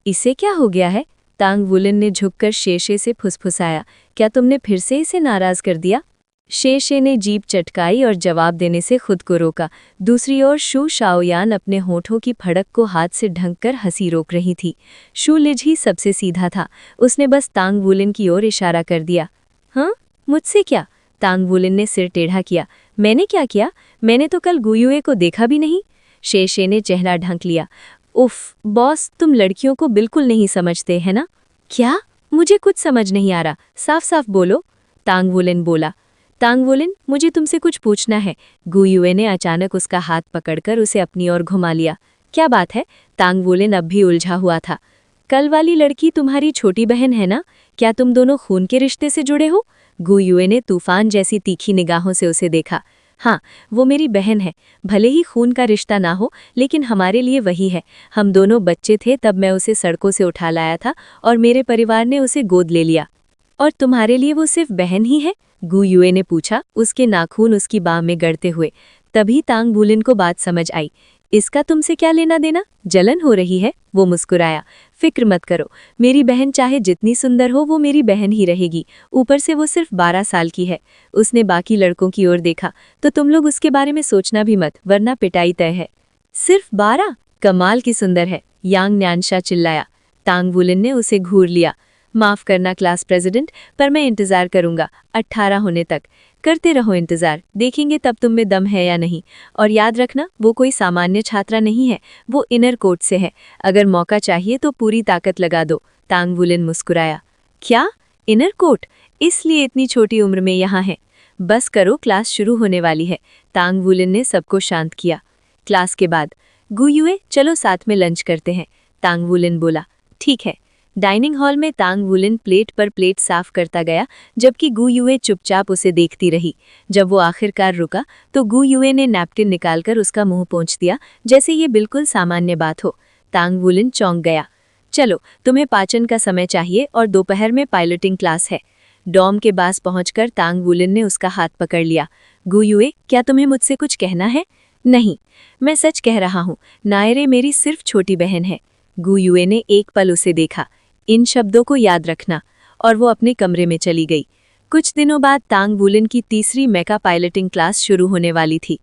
इसे क्या हो गया है? तांग वुलिन ने झुककर शेशे से फुसफुसाया। क्या तुमने फिर से इसे नाराज कर दिया? शेशे ने जीभ चटकाई और जवाब देने से खुद को रोका। दूसरी ओर शू शाओयान अपने होठों की फड़क को हाथ से ढंककर हंसी रोक रही थी। शू लिज ही सबसे सीधा था। उसने बस तांग वुलिन की ओर इशारा कर दिया। हाँ, मुझसे क्या? तांग वुलिन ने सिर टेढ़ा किया। मैंने क्या किया? मैंने तो कल गू युए को देखा भी नहीं। शेशे ने चेहरा ढंक लिया। उफ बॉस, तुम लड़कियों को बिल्कुल नहीं समझते, है ना? क्या? मुझे कुछ समझ नहीं आ रहा, साफ साफ बोलो, तांग वुलिन बोला। तांग वुलिन, मुझे तुमसे कुछ पूछना है। गू युए ने अचानक उसका हाथ पकड़कर उसे अपनी ओर घुमा लिया। क्या बात है? तांग वुलिन अब भी उलझा हुआ था। कल वाली लड़की तुम्हारी छोटी बहन है ना? क्या तुम दोनों खून के रिश्ते से जुड़े हो? गू युए ने तूफान जैसी तीखी निगाहों से उसे देखा। हाँ, वो मेरी बहन है। भले ही खून का रिश्ता ना हो, लेकिन हमारे लिए वही है। हम दोनों बच्चे थे तब मैं उसे सड़कों से उठा लाया था और मेरे परिवार ने उसे गोद ले लिया। और तुम्हारे लिए वो सिर्फ बहन ही है? गू युए ने पूछा, उसके नाखून उसकी बाह में गड़ते हुए। तभी तांग वुलिन को बात समझ आई। इसका तुमसे क्या लेना देना? जलन हो रही है? वो मुस्कुराया। फिक्र मत करो, मेरी बहन चाहे जितनी सुंदर हो वो मेरी बहन ही रहेगी। ऊपर से वो सिर्फ 12 साल की है। उसने बाकी लड़कों की ओर देखा। तो तुम लोग उसके बारे में सोचना भी मत, वरना पिटाई तय है। सिर्फ 12? कमाल की सुंदर है, यांग न्यानशा चिल्लाया। तांग वुलिन ने उसे घूर लिया। माफ करना क्लास प्रेसिडेंट, पर मैं इंतजार करूंगा 18 होने तक। करते रहो इंतजार, देखेंगे तब तुम में दम है या नहीं। और याद रखना, वो कोई सामान्य छात्रा नहीं है, वो इनर कोर्ट से है। अगर मौका चाहिए तो पूरी ताकत लगा दो। तांग वुलिन मुस्कुराया। क्या? Inner court? इसलिए इतनी छोटी उम्र में यहाँ है? बस करो, क्लास शुरू होने वाली है। तांग वुलिन ने सबको शांत किया। क्लास के बाद, गु युए, चलो साथ में लंच करते हैं, तांग वुलिन बोला। ठीक है। डाइनिंग हॉल में तांग वुलिन प्लेट पर प्लेट साफ करता गया, जबकि गु युए चुपचाप उसे देखती रही। जब वो आखिरकार रुका तो गु युए ने नैपकिन निकालकर उसका मुंह पोंछ दिया, जैसे ये बिल्कुल सामान्य बात हो। तांग वुलिन चौंक गया। चलो, तुम्हें पाचन का समय चाहिए और दोपहर में पायलटिंग क्लास है। डॉम के पास पहुंचकर तांग वुलिन ने उसका हाथ पकड़ लिया। गु युए, क्या तुम्हें मुझसे कुछ कहना है? नहीं, मैं सच कह रहा हूँ, नायरे मेरी सिर्फ छोटी बहन है। गु युए ने एक पल उसे देखा। इन शब्दों को याद रखना, और वो अपने कमरे में चली गई। कुछ दिनों बाद तांग वुलिन की तीसरी मेका पायलटिंग क्लास शुरू होने वाली थी।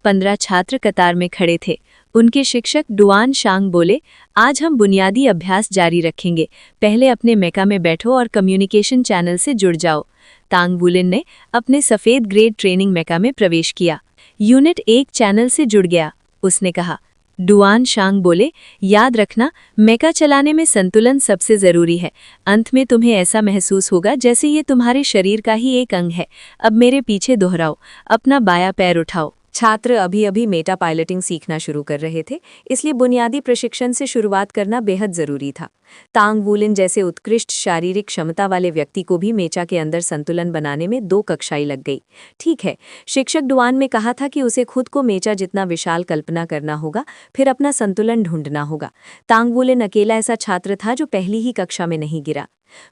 15 छात्र कतार में खड़े थे। उनके शिक्षक डुआन शांग बोले, आज हम बुनियादी अभ्यास जारी रखेंगे। पहले अपने मेका में बैठो और कम्युनिकेशन चैनल से जुड़ जाओ। तांग वुलिन ने अपने सफ़ेद ग्रेड ट्रेनिंग मेका में प्रवेश किया। यूनिट 1 चैनल से जुड़ गया, उसने कहा। डुआन शांग बोले, याद रखना, मेका चलाने में संतुलन सबसे ज़रूरी है। अंत में तुम्हें ऐसा महसूस होगा जैसे ये तुम्हारे शरीर का ही एक अंग है। अब मेरे पीछे दोहराओ, अपना बायां पैर उठाओ। छात्र अभी अभी मेटा पायलटिंग सीखना शुरू कर रहे थे, इसलिए बुनियादी प्रशिक्षण से शुरुआत करना बेहद जरूरी था। तांग वुलिन जैसे उत्कृष्ट शारीरिक क्षमता वाले व्यक्ति को भी मेचा के अंदर संतुलन बनाने में 2 कक्षाएं लग गई। ठीक है, शिक्षक डुआन ने कहा था कि उसे खुद को मेचा जितना विशाल कल्पना करना होगा, फिर अपना संतुलन ढूंढना होगा। तांग वुलिन अकेला ऐसा छात्र था जो पहली ही कक्षा में नहीं गिरा।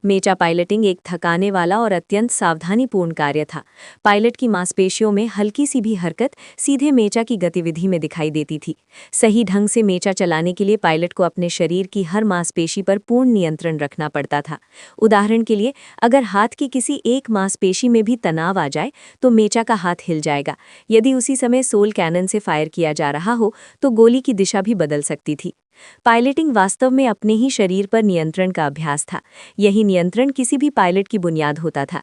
मेचा पायलटिंग एक थकाने वाला और अत्यंत सावधानीपूर्ण कार्य था। पायलट की मांसपेशियों में हल्की सी भी हरकत सीधे मेचा की गतिविधि में दिखाई देती थी। सही ढंग से मेचा चलाने के लिए पायलट को अपने शरीर की हर मांसपेशी पर पूर्ण नियंत्रण रखना पड़ता था। उदाहरण के लिए, अगर हाथ की किसी एक मांसपेशी में भी तनाव आ जाए तो मेचा का हाथ हिल जाएगा। यदि उसी समय सोल कैनन से फायर किया जा रहा हो तो गोली की दिशा भी बदल सकती थी। पायलटिंग वास्तव में अपने ही शरीर पर नियंत्रण का अभ्यास था। यही नियंत्रण किसी भी पायलट की बुनियाद होता था।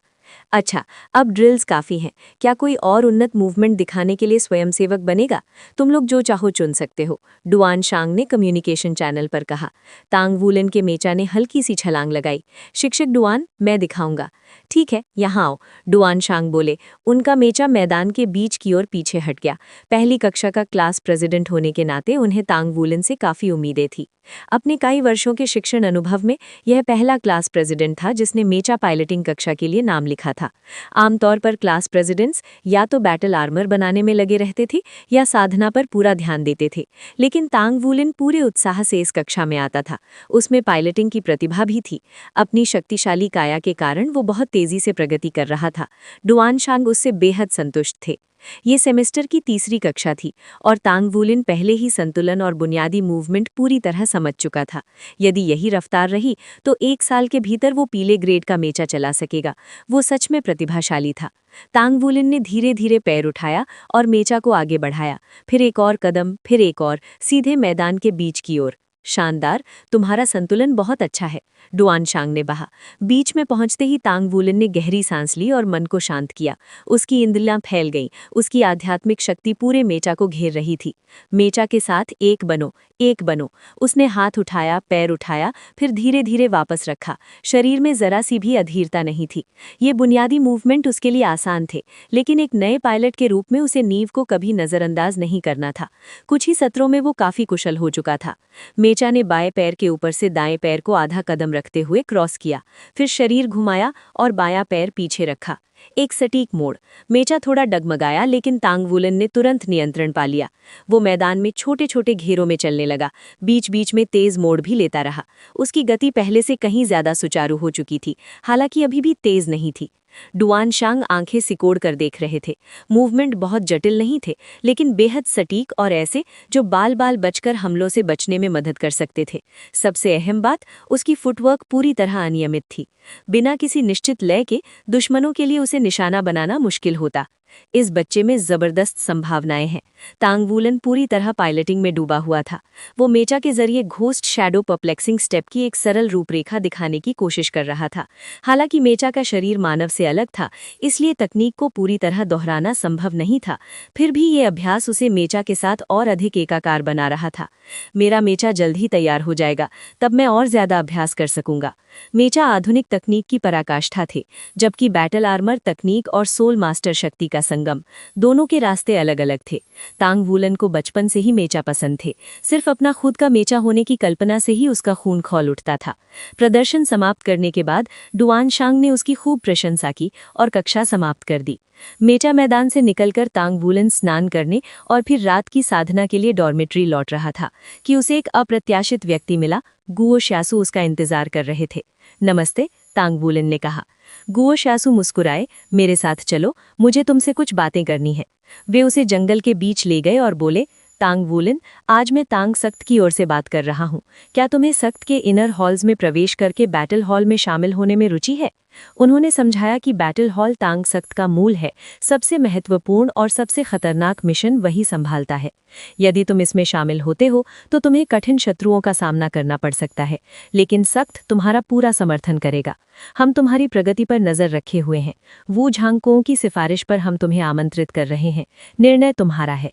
अच्छा, अब ड्रिल्स काफ़ी हैं। क्या कोई और उन्नत मूवमेंट दिखाने के लिए स्वयंसेवक बनेगा? तुम लोग जो चाहो चुन सकते हो, डुआन शांग ने कम्युनिकेशन चैनल पर कहा। तांग वुलिन के मेचा ने हल्की सी छलांग लगाई। शिक्षक डुआन, मैं दिखाऊंगा। ठीक है, यहाँ आओ, डुआन शांग बोले। उनका मेचा मैदान के बीच की ओर पीछे हट गया। पहली कक्षा का क्लास प्रेसिडेंट होने के नाते उन्हें तांग वुलिन से काफ़ी उम्मीदें थी। अपने कई वर्षों के शिक्षण अनुभव में यह पहला क्लास प्रेसिडेंट था जिसने मेचा पायलटिंग कक्षा के लिए नाम लिखा था। आमतौर पर क्लास प्रेसिडेंट्स या तो बैटल आर्मर बनाने में लगे रहते थे या साधना पर पूरा ध्यान देते थे, लेकिन तांग वुलिन पूरे उत्साह से इस कक्षा में आता था। उसमें पायलटिंग की प्रतिभा भी थी। अपनी शक्तिशाली काया के कारण वो बहुत तेजी से प्रगति कर रहा था। डुआन शांग उससे बेहद संतुष्ट थे। ये सेमेस्टर की तीसरी कक्षा थी और तांग वुलिन पहले ही संतुलन और बुनियादी मूवमेंट पूरी तरह समझ चुका था। यदि यही रफ्तार रही तो 1 साल के भीतर वो पीले ग्रेड का मेचा चला सकेगा। वो सच में प्रतिभाशाली था। तांग वुलिन ने धीरे धीरे पैर उठाया और मेचा को आगे बढ़ाया। फिर एक और कदम, फिर एक और, सीधे मैदान के बीच की ओर। शानदार, तुम्हारा संतुलन बहुत अच्छा है, डुआन शांग ने कहा। बीच में पहुंचते ही तांग वुलिन ने गहरी सांस ली और मन को शांत किया। उसकी इंद्रियां फैल गईं, उसकी आध्यात्मिक शक्ति पूरे मेचा को घेर रही थी। मेचा के साथ एक बनो, एक बनो। उसने हाथ उठाया, पैर उठाया, फिर धीरे धीरे वापस रखा। शरीर में जरा सी भी अधीरता नहीं थी। ये बुनियादी मूवमेंट उसके लिए आसान थे, लेकिन एक नए पायलट के रूप में उसे नींव को कभी नजरअंदाज नहीं करना था। कुछ ही सत्रों में वो काफी कुशल हो चुका था। मेचा ने बाएं पैर के ऊपर से दाएं पैर को आधा कदम रखते हुए क्रॉस किया, फिर शरीर घुमाया और बायां पैर पीछे रखा। एक सटीक मोड़। मेचा थोड़ा डगमगाया, लेकिन तांग वुलिन ने तुरंत नियंत्रण पा लिया। वो मैदान में छोटे छोटे घेरों में चलने लगा, बीच बीच में तेज मोड़ भी लेता रहा। उसकी गति पहले से कहीं ज्यादा सुचारू हो चुकी थी, हालांकि अभी भी तेज नहीं थी। डुआन शांग आंखें सिकोड़ कर देख रहे थे। मूवमेंट बहुत जटिल नहीं थे, लेकिन बेहद सटीक और ऐसे जो बाल बाल बचकर हमलों से बचने में मदद कर सकते थे। सबसे अहम बात, उसकी फुटवर्क पूरी तरह अनियमित थी। बिना किसी निश्चित लय के दुश्मनों के लिए उसे निशाना बनाना मुश्किल होता। इस बच्चे में जबरदस्त संभावनाएं हैं। तांग वुलन पूरी तरह पायलटिंग में डूबा हुआ था। वो मेचा के जरिए घोस्ट शैडो परप्लेक्सिंग स्टेप की एक सरल रूपरेखा दिखाने की कोशिश कर रहा था। हालांकि मेचा का शरीर मानव से अलग था, इसलिए तकनीक को पूरी तरह दोहराना संभव नहीं था। फिर भी ये अभ्यास उसे मेचा के साथ और अधिक एकाकार बना रहा था। मेरा मेचा जल्द ही तैयार हो जाएगा, तब मैं और ज्यादा अभ्यास कर सकूंगा। मेचा आधुनिक तकनीक की पराकाष्ठा थे, जबकि बैटल आर्मर तकनीक और सोल मास्टर शक्ति का संगम। दोनों के रास्ते अलग अलग थे। तांग वुलन को बचपन से ही मेचा पसंद थे। सिर्फ अपना खुद का मेचा होने की कल्पना से ही उसका खून खौल उठता था। प्रदर्शन समाप्त करने के बाद डुआन शांग ने उसकी खूब प्रशंसा की और कक्षा समाप्त कर दी। मेचा मैदान से निकलकर तांग वुलन स्नान करने और फिर रात की साधना के लिए डॉर्मेट्री लौट रहा था कि उसे एक अप्रत्याशित व्यक्ति मिला। गुओ श्यासु उसका इंतजार कर रहे थे। नमस्ते, तांग वुलन ने कहा। गुओ श्यासु मुस्कुराए। मेरे साथ चलो, मुझे तुमसे कुछ बातें करनी है। वे उसे जंगल के बीच ले गए और बोले, तांग वुलन, आज मैं तांग सख्त की ओर से बात कर रहा हूँ। क्या तुम्हें सख्त के इनर हॉल्स में प्रवेश करके बैटल हॉल में शामिल होने में रुचि है? उन्होंने समझाया कि बैटल हॉल तांग सख्त का मूल है। सबसे महत्वपूर्ण और सबसे खतरनाक मिशन वही संभालता है। यदि तुम इसमें शामिल होते हो तो तुम्हें कठिन शत्रुओं का सामना करना पड़ सकता है, लेकिन सख्त तुम्हारा पूरा समर्थन करेगा। हम तुम्हारी प्रगति पर नजर रखे हुए हैं। वू झांगकों की सिफारिश पर हम तुम्हें आमंत्रित कर रहे हैं। निर्णय तुम्हारा है।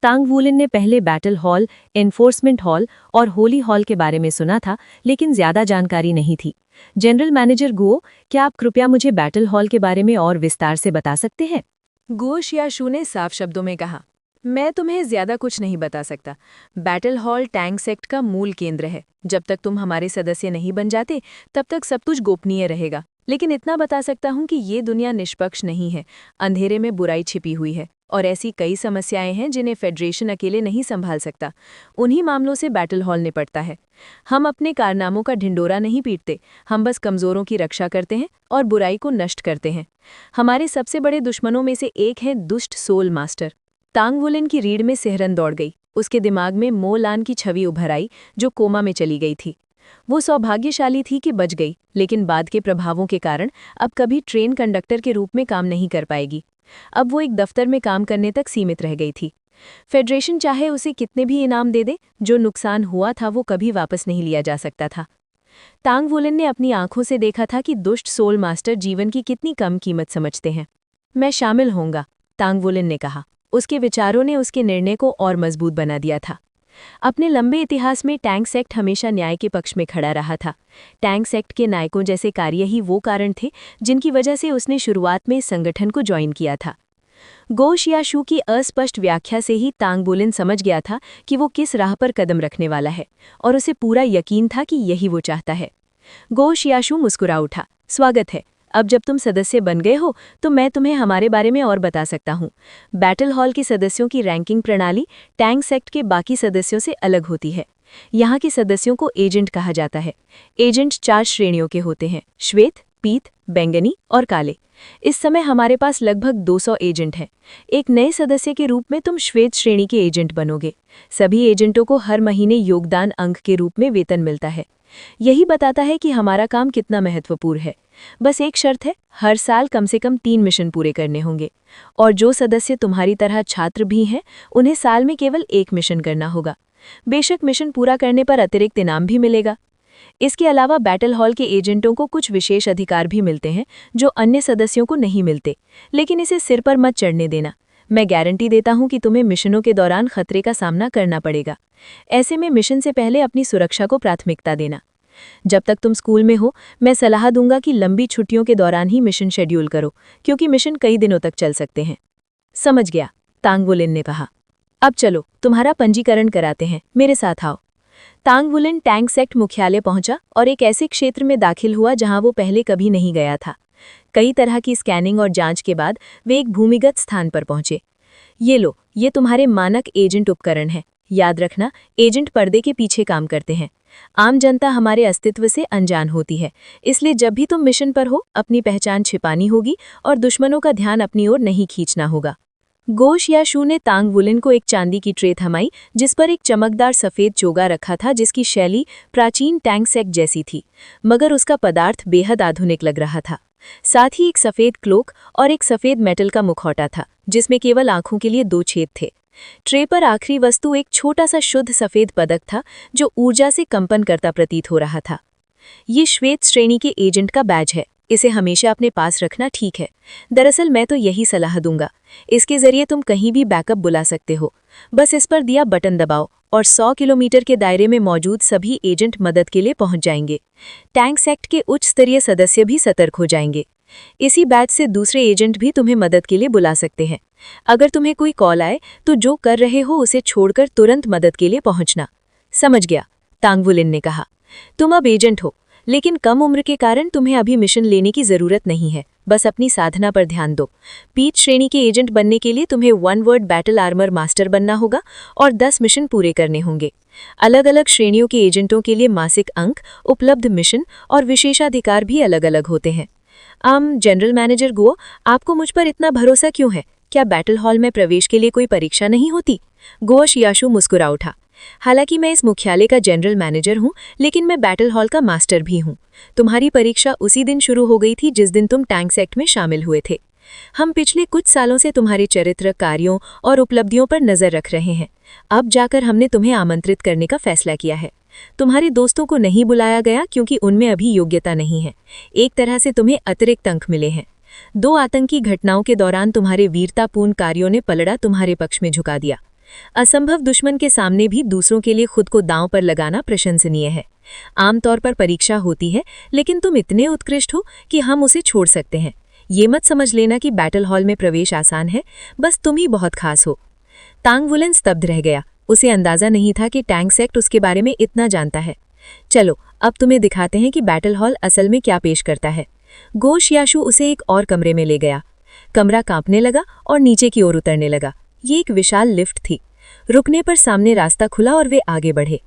तांग वुलन ने पहले बैटल हॉल, एनफोर्समेंट हॉल और होली हॉल के बारे में सुना था, लेकिन ज्यादा जानकारी नहीं थी। जनरल मैनेजर गुओ, क्या आप कृपया मुझे बैटल हॉल के बारे में और विस्तार से बता सकते हैं? गुओ शियाशु ने साफ शब्दों में कहा, मैं तुम्हें ज्यादा कुछ नहीं बता सकता। बैटल हॉल टैंग सेक्ट का मूल केंद्र है। जब तक तुम हमारे सदस्य नहीं बन जाते, तब तक सब कुछ गोपनीय रहेगा। लेकिन इतना बता सकता हूँ कि ये दुनिया निष्पक्ष नहीं है। अंधेरे में बुराई छिपी हुई है और ऐसी कई समस्याएं हैं जिन्हें फेडरेशन अकेले नहीं संभाल सकता। उन्हीं मामलों से बैटल हॉल निपटता है। हम अपने कारनामों का ढिंडोरा नहीं पीटते, हम बस कमजोरों की रक्षा करते हैं और बुराई को नष्ट करते हैं। हमारे सबसे बड़े दुश्मनों में से एक है दुष्ट सोल मास्टर। तांग वुलन की रीढ़ में सिहरन दौड़ गई। उसके दिमाग में मो लान की छवि उभर आई, जो कोमा में चली गई थी। वो सौभाग्यशाली थी कि बच गई, लेकिन बाद के प्रभावों के कारण अब कभी ट्रेन कंडक्टर के रूप में काम नहीं कर पाएगी। अब वो एक दफ्तर में काम करने तक सीमित रह गई थी। फेडरेशन चाहे उसे कितने भी इनाम दे दे, जो नुकसान हुआ था वो कभी वापस नहीं लिया जा सकता था। तांग वुलन ने अपनी आंखों से देखा था कि दुष्ट सोल मास्टर जीवन की कितनी कम कीमत समझते हैं। मैं शामिल होऊंगा, तांग वुलन ने कहा। उसके विचारों ने उसके निर्णय को और मजबूत बना दिया था। अपने लंबे इतिहास में टैंग सेक्ट हमेशा न्याय के पक्ष में खड़ा रहा था। टैंग सेक्ट के नायकों जैसे कार्य ही वो कारण थे जिनकी वजह से उसने शुरुआत में इस संगठन को ज्वाइन किया था। गो शियाशु की अस्पष्ट व्याख्या से ही तांग वुलन समझ गया था कि वो किस राह पर कदम रखने वाला है, और उसे पूरा यकीन था कि यही वो चाहता है। गो शियाशु मुस्कुरा उठा। स्वागत है। अब जब तुम सदस्य बन गए हो तो मैं तुम्हें हमारे बारे में और बता सकता हूँ। बैटल हॉल के सदस्यों की रैंकिंग प्रणाली टैंग सेक्ट के बाकी सदस्यों से अलग होती है। यहाँ के सदस्यों को एजेंट कहा जाता है। एजेंट 4 श्रेणियों के होते हैं: श्वेत, पीत, बैंगनी और काले। इस समय हमारे पास लगभग 200 एजेंट हैं। एक नए सदस्य के रूप में तुम श्वेत श्रेणी के एजेंट बनोगे। सभी एजेंटों को हर महीने योगदान अंक के रूप में वेतन मिलता है। यही बताता है कि हमारा काम कितना महत्वपूर्ण है। बस एक शर्त है, हर साल कम से कम 3 मिशन पूरे करने होंगे। और जो सदस्य तुम्हारी तरह छात्र भी हैं, उन्हें साल में केवल 1 मिशन करना होगा। बेशक मिशन पूरा करने पर अतिरिक्त इनाम भी मिलेगा। इसके अलावा बैटल हॉल के एजेंटों को कुछ विशेष अधिकार भी मिलते हैं जो अन्य सदस्यों को नहीं मिलते, लेकिन इसे सिर पर मत चढ़ने देना। मैं गारंटी देता हूं कि तुम्हें मिशनों के दौरान खतरे का सामना करना पड़ेगा। ऐसे में मिशन से पहले अपनी सुरक्षा को प्राथमिकता देना। जब तक तुम स्कूल में हो, मैं सलाह दूंगा कि लंबी छुट्टियों के दौरान ही मिशन शेड्यूल करो, क्योंकि मिशन कई दिनों तक चल सकते हैं। समझ गया, तांग वुलन ने कहा। अब चलो, तुम्हारा पंजीकरण कराते हैं, मेरे साथ आओ। तांग वुलन टैंग सेक्ट मुख्यालय पहुंचा और एक ऐसे क्षेत्र में दाखिल हुआ जहां वो पहले कभी नहीं गया था। कई तरह की स्कैनिंग और जांच के बाद वे एक भूमिगत स्थान पर पहुंचे। ये लो, ये तुम्हारे मानक एजेंट उपकरण हैं। याद रखना, एजेंट पर्दे के पीछे काम करते हैं। आम जनता हमारे अस्तित्व से अनजान होती है, इसलिए जब भी तुम मिशन पर हो, अपनी पहचान छिपानी होगी और दुश्मनों का ध्यान अपनी ओर नहीं खींचना होगा। गो शियाशु ने तांग वुलन को एक चांदी की ट्रे थमाई, जिस पर एक चमकदार सफेद चोगा रखा था, जिसकी शैली प्राचीन टैंग सेक्ट जैसी थी, मगर उसका पदार्थ बेहद आधुनिक लग रहा था। साथ ही एक सफेद क्लोक और एक सफेद मेटल का मुखौटा था जिसमें केवल आंखों के लिए 2 छेद थे। ट्रे पर आखिरी वस्तु एक छोटा सा शुद्ध सफेद पदक था जो ऊर्जा से कंपन करता प्रतीत हो रहा था। ये श्वेत श्रेणी के एजेंट का बैज है, इसे हमेशा अपने पास रखना ठीक है। दरअसल मैं तो यही सलाह दूंगा। इसके जरिए तुम कहीं भी बैकअप बुला सकते हो। बस इस पर दिया बटन दबाओ और 100 किलोमीटर के दायरे में मौजूद सभी एजेंट मदद के लिए पहुंच जाएंगे। टैंक सेक्ट के उच्च स्तरीय सदस्य भी सतर्क हो जाएंगे। इसी बैच से दूसरे एजेंट भी तुम्हें मदद के लिए बुला सकते हैं। अगर तुम्हें कोई कॉल आए तो जो कर रहे हो उसे छोड़कर तुरंत मदद के लिए पहुंचना। समझ गया, तांग वुलिन ने कहा। तुम अब एजेंट हो, लेकिन कम उम्र के कारण तुम्हें अभी मिशन लेने की जरूरत नहीं है। बस अपनी साधना पर ध्यान दो। पीच श्रेणी के एजेंट बनने के लिए तुम्हें 1 वर्ड बैटल आर्मर मास्टर बनना होगा और 10 मिशन पूरे करने होंगे। अलग अलग श्रेणियों के एजेंटों के लिए मासिक अंक, उपलब्ध मिशन और विशेषाधिकार भी अलग अलग होते हैं। जनरल मैनेजर गुओ, आपको मुझ पर इतना भरोसा क्यों है? क्या बैटल हॉल में प्रवेश के लिए कोई परीक्षा नहीं होती? गुओ शियाशु मुस्कुरा उठा। हालांकि मैं इस मुख्यालय का जनरल मैनेजर हूं, लेकिन मैं बैटल हॉल का मास्टर भी हूं। तुम्हारी परीक्षा उसी दिन शुरू हो गई थी जिस दिन तुम टैंक सेक्ट में शामिल हुए थे। हम पिछले कुछ सालों से तुम्हारे चरित्र, कार्यों और उपलब्धियों पर नजर रख रहे हैं। अब जाकर हमने तुम्हें आमंत्रित करने का फैसला किया है। तुम्हारे दोस्तों को नहीं बुलाया गया क्योंकि उनमें अभी योग्यता नहीं है। एक तरह से तुम्हें अतिरिक्त अंक मिले हैं। 2 आतंकी घटनाओं के दौरान तुम्हारे वीरतापूर्ण कार्यों ने पलड़ा तुम्हारे पक्ष में झुका दिया। असंभव दुश्मन के सामने भी दूसरों के लिए खुद को दांव पर लगाना प्रशंसनीय है। आमतौर पर परीक्षा होती है, लेकिन तुम इतने उत्कृष्ट हो कि हम उसे छोड़ सकते हैं। ये मत समझ लेना कि बैटल हॉल में प्रवेश आसान है, बस तुम ही बहुत खास हो। तांग वुलिन स्तब्ध रह गया। उसे अंदाजा नहीं था कि टैंक सेक्ट उसके बारे में इतना जानता है। चलो, अब तुम्हें दिखाते हैं कि बैटल हॉल असल में क्या पेश करता है। गो शियाशु उसे एक और कमरे में ले गया। कमरा कांपने लगा और नीचे की ओर उतरने लगा। ये एक विशाल लिफ्ट थी। रुकने पर सामने रास्ता खुला और वे आगे बढ़े।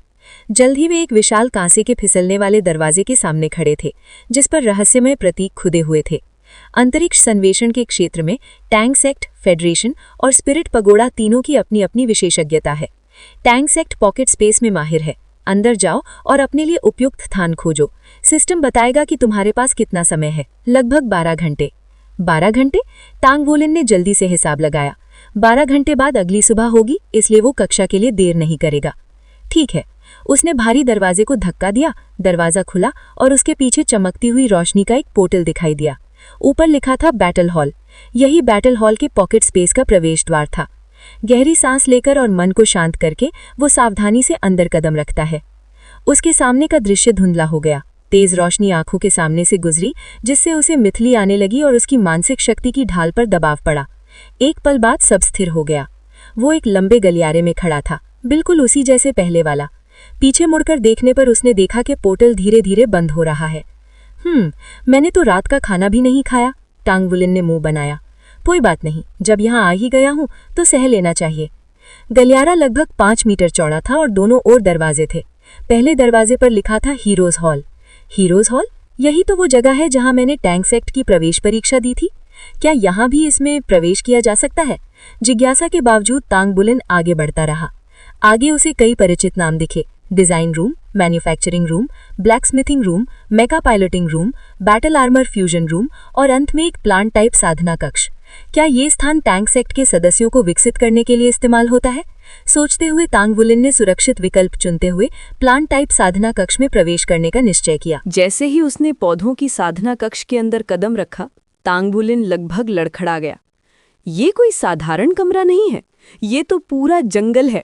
जल्द ही वे एक विशाल कांसे के फिसलने वाले दरवाजे के सामने खड़े थे, जिस पर रहस्यमय प्रतीक खुदे हुए थे। अंतरिक्ष सर्वेक्षण के क्षेत्र में टैंक सेक्ट, फेडरेशन और स्पिरिट पगोड़ा तीनों की अपनी अपनी विशेषज्ञता है। टैंक सेक्ट पॉकेट स्पेस में माहिर है। अंदर जाओ और अपने लिए उपयुक्त स्थान खोजो। सिस्टम बताएगा कि तुम्हारे पास कितना समय है। लगभग 12 घंटे। 12 घंटे? तांग वुलिन ने जल्दी से हिसाब लगाया। 12 घंटे बाद अगली सुबह होगी, इसलिए वो कक्षा के लिए देर नहीं करेगा। ठीक है। उसने भारी दरवाजे को धक्का दिया। दरवाजा खुला और उसके पीछे चमकती हुई रोशनी का एक पोर्टल दिखाई दिया। ऊपर लिखा था बैटल हॉल। यही बैटल हॉल के पॉकेट स्पेस का प्रवेश द्वार था। गहरी सांस लेकर और मन को शांत करके वो सावधानी से अंदर कदम रखता है। उसके सामने का दृश्य धुंधला हो गया। तेज रोशनी आंखों के सामने से गुजरी, जिससे उसे मिथली आने लगी और उसकी मानसिक शक्ति की ढाल पर दबाव पड़ा। एक पल बाद सब स्थिर हो गया। वो एक लंबे गलियारे में खड़ा था, बिल्कुल उसी जैसे पहले वाला। पीछे मुड़कर देखने पर उसने देखा कि पोर्टल धीरे धीरे बंद हो रहा है। मैंने तो रात का खाना भी नहीं खाया। तांग वुलिन ने मुंह बनाया। कोई बात नहीं, जब यहाँ आ ही गया हूँ तो सह लेना चाहिए। गलियारा लगभग 5 मीटर चौड़ा था और दोनों ओर दरवाजे थे। पहले दरवाजे पर लिखा था हीरोज हॉल। Heroes hall? यही तो वो जगह है जहाँ मैंने टैंक सेक्ट की प्रवेश परीक्षा दी थी। क्या यहाँ भी इसमें प्रवेश किया जा सकता है? जिज्ञासा के बावजूद तांग वुलिन आगे बढ़ता रहा। आगे उसे कई परिचित नाम दिखे। Design room, manufacturing room, blacksmithing room, mecha piloting room, battle armour fusion room और अंत में एक प्लांट टाइप साधना कक्ष। क्या ये स्थान टैंक सेक्ट के सदस्यों को विकसित करने के लिए इस्तेमाल होता है? सोचते हुए तांग वुलिन ने सुरक्षित विकल्प चुनते हुए प्लांट टाइप साधना कक्ष में प्रवेश करने का निश्चय किया। जैसे ही उसने पौधों की साधना कक्ष के अंदर कदम रखा, तांग वुलिन लगभग लड़खड़ा गया। ये कोई साधारण कमरा नहीं है, ये तो पूरा जंगल है।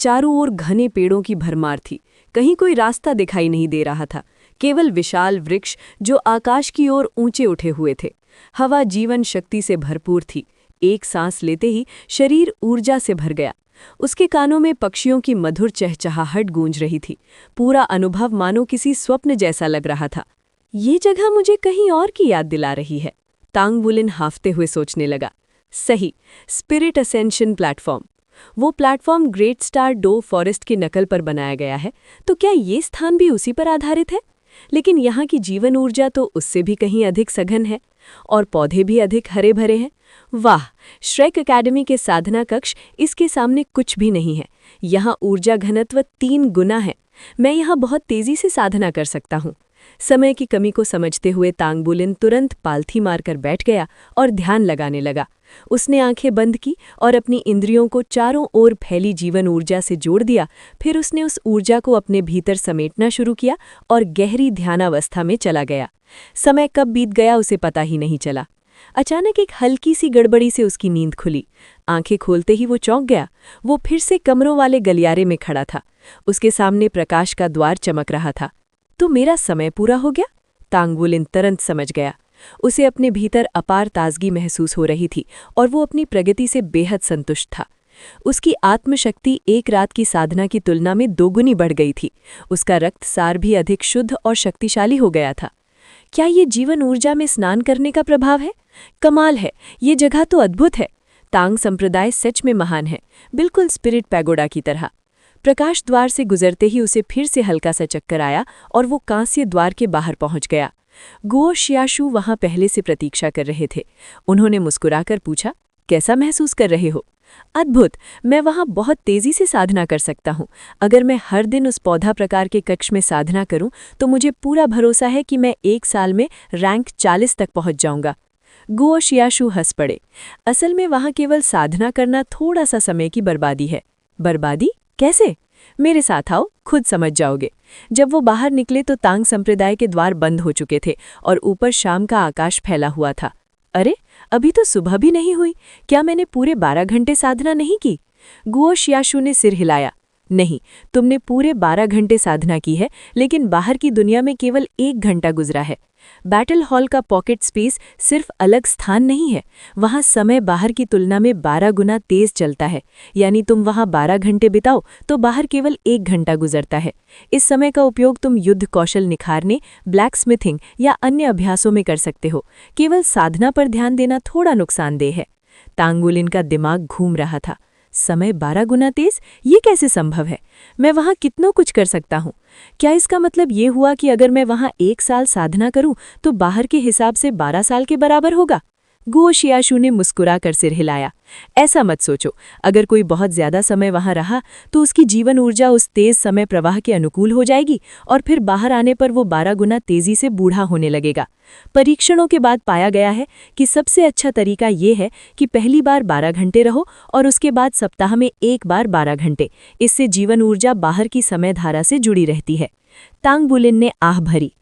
चारों ओर घने पेड़ों की भरमार थी। कहीं कोई रास्ता दिखाई नहीं दे रहा था, केवल विशाल वृक्ष जो आकाश की ओर ऊंचे उठे हुए थे। हवा जीवन शक्ति से भरपूर थी। एक सांस लेते ही शरीर ऊर्जा से भर गया। उसके कानों में पक्षियों की मधुर चहचहाहट गूंज रही थी। पूरा अनुभव मानो किसी स्वप्न जैसा लग रहा था। ये जगह मुझे कहीं और की याद दिला रही है, तांग वुलिन हाफते हुए सोचने लगा। सही, स्पिरिट असेंशन प्लेटफॉर्म। वो प्लेटफॉर्म ग्रेट स्टार डो फॉरेस्ट की नकल पर बनाया गया है, तो क्या ये स्थान भी उसी पर आधारित है? लेकिन यहाँ की जीवन ऊर्जा तो उससे भी कहीं अधिक सघन है और पौधे भी अधिक हरे भरे हैं। वाह, श्रेक एकेडमी के साधना कक्ष इसके सामने कुछ भी नहीं है। यहाँ ऊर्जा घनत्व 3 गुना है। मैं यहाँ बहुत तेजी से साधना कर सकता हूँ। समय की कमी को समझते हुए तांग बुलिन तुरंत पालथी मारकर बैठ गया और ध्यान लगाने लगा। उसने आंखें बंद की और अपनी इंद्रियों को चारों ओर फैली जीवन ऊर्जा से जोड़ दिया। फिर उसने उस ऊर्जा को अपने भीतर समेटना शुरू किया और गहरी ध्यानावस्था में चला गया। समय कब बीत गया उसे पता ही नहीं चला। अचानक एक हल्की सी गड़बड़ी से उसकी नींद खुली। आंखें खोलते ही वो चौंक गया। वो फिर से कमरों वाले गलियारे में खड़ा था। उसके सामने प्रकाश का द्वार चमक रहा था। तो मेरा समय पूरा हो गया? तांग बुलिन तुरंत समझ गया। उसे अपने भीतर अपार ताजगी महसूस हो रही थी और वो अपनी प्रगति से बेहद संतुष्ट था। उसकी आत्मशक्ति एक रात की साधना की तुलना में दोगुनी बढ़ गई थी। उसका रक्त सार भी अधिक शुद्ध और शक्तिशाली हो गया था। क्या ये जीवन ऊर्जा में स्नान करने का प्रभाव है? कमाल है, ये जगह तो अद्भुत है। तांग संप्रदाय सच में महान है, बिल्कुल स्पिरिट पैगोडा की तरह। प्रकाश द्वार से गुजरते ही उसे फिर से हल्का सा चक्कर आया और वो कांस्य द्वार के बाहर पहुंच गया। गुओ शियाशु वहां पहले से प्रतीक्षा कर रहे थे। उन्होंने मुस्कुराकर पूछा, कैसा महसूस कर रहे हो? अद्भुत, मैं वहां बहुत तेजी से साधना कर सकता हूं। अगर मैं हर दिन उस पौधा प्रकार के कक्ष में साधना करूं तो मुझे पूरा भरोसा है कि मैं 1 साल में रैंक 40 तक पहुंच जाऊंगा। गुओ शियाशु हंस पड़े। असल में वहां केवल साधना करना थोड़ा सा समय की बर्बादी है। बर्बादी? कैसे? मेरे साथ आओ, खुद समझ जाओगे। जब वो बाहर निकले तो तांग संप्रदाय के द्वार बंद हो चुके थे और ऊपर शाम का आकाश फैला हुआ था। अरे, अभी तो सुबह भी नहीं हुई। क्या मैंने पूरे 12 घंटे साधना नहीं की? गुओ शियाशु ने सिर हिलाया। नहीं, तुमने पूरे 12 घंटे साधना की है, लेकिन बाहर की दुनिया में केवल 1 घंटा गुजरा है। बैटल हॉल का पॉकेट स्पेस सिर्फ अलग स्थान नहीं है, वहाँ समय बाहर की तुलना में 12 गुना तेज चलता है। यानी तुम वहाँ 12 घंटे बिताओ तो बाहर केवल 1 घंटा गुजरता है। इस समय का उपयोग तुम युद्ध कौशल निखारने, ब्लैक स्मिथिंग या अन्य अभ्यासों में कर सकते हो। केवल साधना पर ध्यान देना थोड़ा नुकसानदेह है। तांग बुलिन का दिमाग घूम रहा था। समय 12 गुना तेज? ये कैसे संभव है? मैं वहाँ कितना कुछ कर सकता हूँ। क्या इसका मतलब ये हुआ कि अगर मैं वहाँ 1 साल साधना करूँ तो बाहर के हिसाब से 12 साल के बराबर होगा? गुओ शियाशु ने मुस्कुराकर सिर हिलाया। ऐसा मत सोचो। अगर कोई बहुत ज्यादा समय वहां रहा तो उसकी जीवन ऊर्जा उस तेज समय प्रवाह के अनुकूल हो जाएगी और फिर बाहर आने पर वो 12 गुना तेजी से बूढ़ा होने लगेगा। परीक्षणों के बाद पाया गया है कि सबसे अच्छा तरीका ये है कि पहली बार 12 घंटे रहो और उसके बाद सप्ताह में 1 बार 12 घंटे। इससे जीवन ऊर्जा बाहर की समय धारा से जुड़ी रहती है। तांग बुलिन ने आह भरी।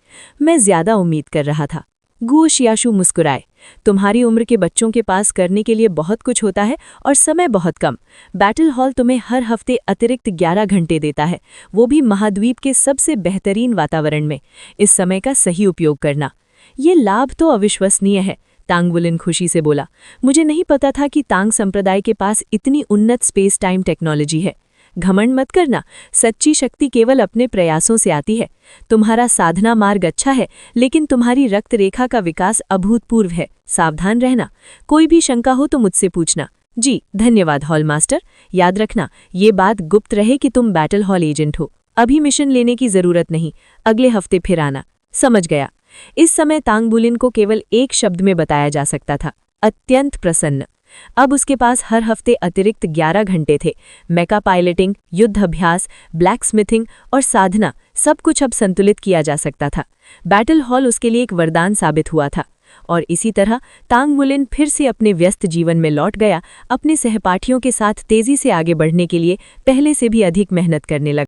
मैं ज्यादा उम्मीद कर रहा था। गुओ शियाशु मुस्कुराए। तुम्हारी उम्र के बच्चों के पास करने के लिए बहुत कुछ होता है और समय बहुत कम। बैटल हॉल तुम्हें हर हफ्ते अतिरिक्त 11 घंटे देता है, वो भी महाद्वीप के सबसे बेहतरीन वातावरण में। इस समय का सही उपयोग करना, ये लाभ तो अविश्वसनीय है। तांग बुलिन खुशी से बोला। मुझे नहीं पता था कि तांग संप्रदाय के पास इतनी उन्नत स्पेस टाइम टेक्नोलॉजी है। घमंड मत करना, सच्ची शक्ति केवल अपने प्रयासों से आती है। तुम्हारा साधना मार्ग अच्छा है, लेकिन तुम्हारी रक्त रेखा का विकास अभूतपूर्व है। सावधान रहना। कोई भी शंका हो तो मुझसे पूछना। जी धन्यवाद हॉल मास्टर। याद रखना, ये बात गुप्त रहे कि तुम बैटल हॉल एजेंट हो। अभी मिशन लेने की जरूरत नहीं, अगले हफ्ते फिर आना। समझ गया। इस समय तांग बुलिन को केवल एक शब्द में बताया जा सकता था, अत्यंत प्रसन्न। अब उसके पास हर हफ्ते अतिरिक्त 11 घंटे थे। मेका पायलटिंग, युद्ध अभ्यास, ब्लैक स्मिथिंग और साधना, सब कुछ अब संतुलित किया जा सकता था। बैटल हॉल उसके लिए एक वरदान साबित हुआ था। और इसी तरह तांग बुलिन फिर से अपने व्यस्त जीवन में लौट गया, अपने सहपाठियों के साथ तेजी से आगे बढ़ने के लिए पहले से भी अधिक मेहनत करने लगा।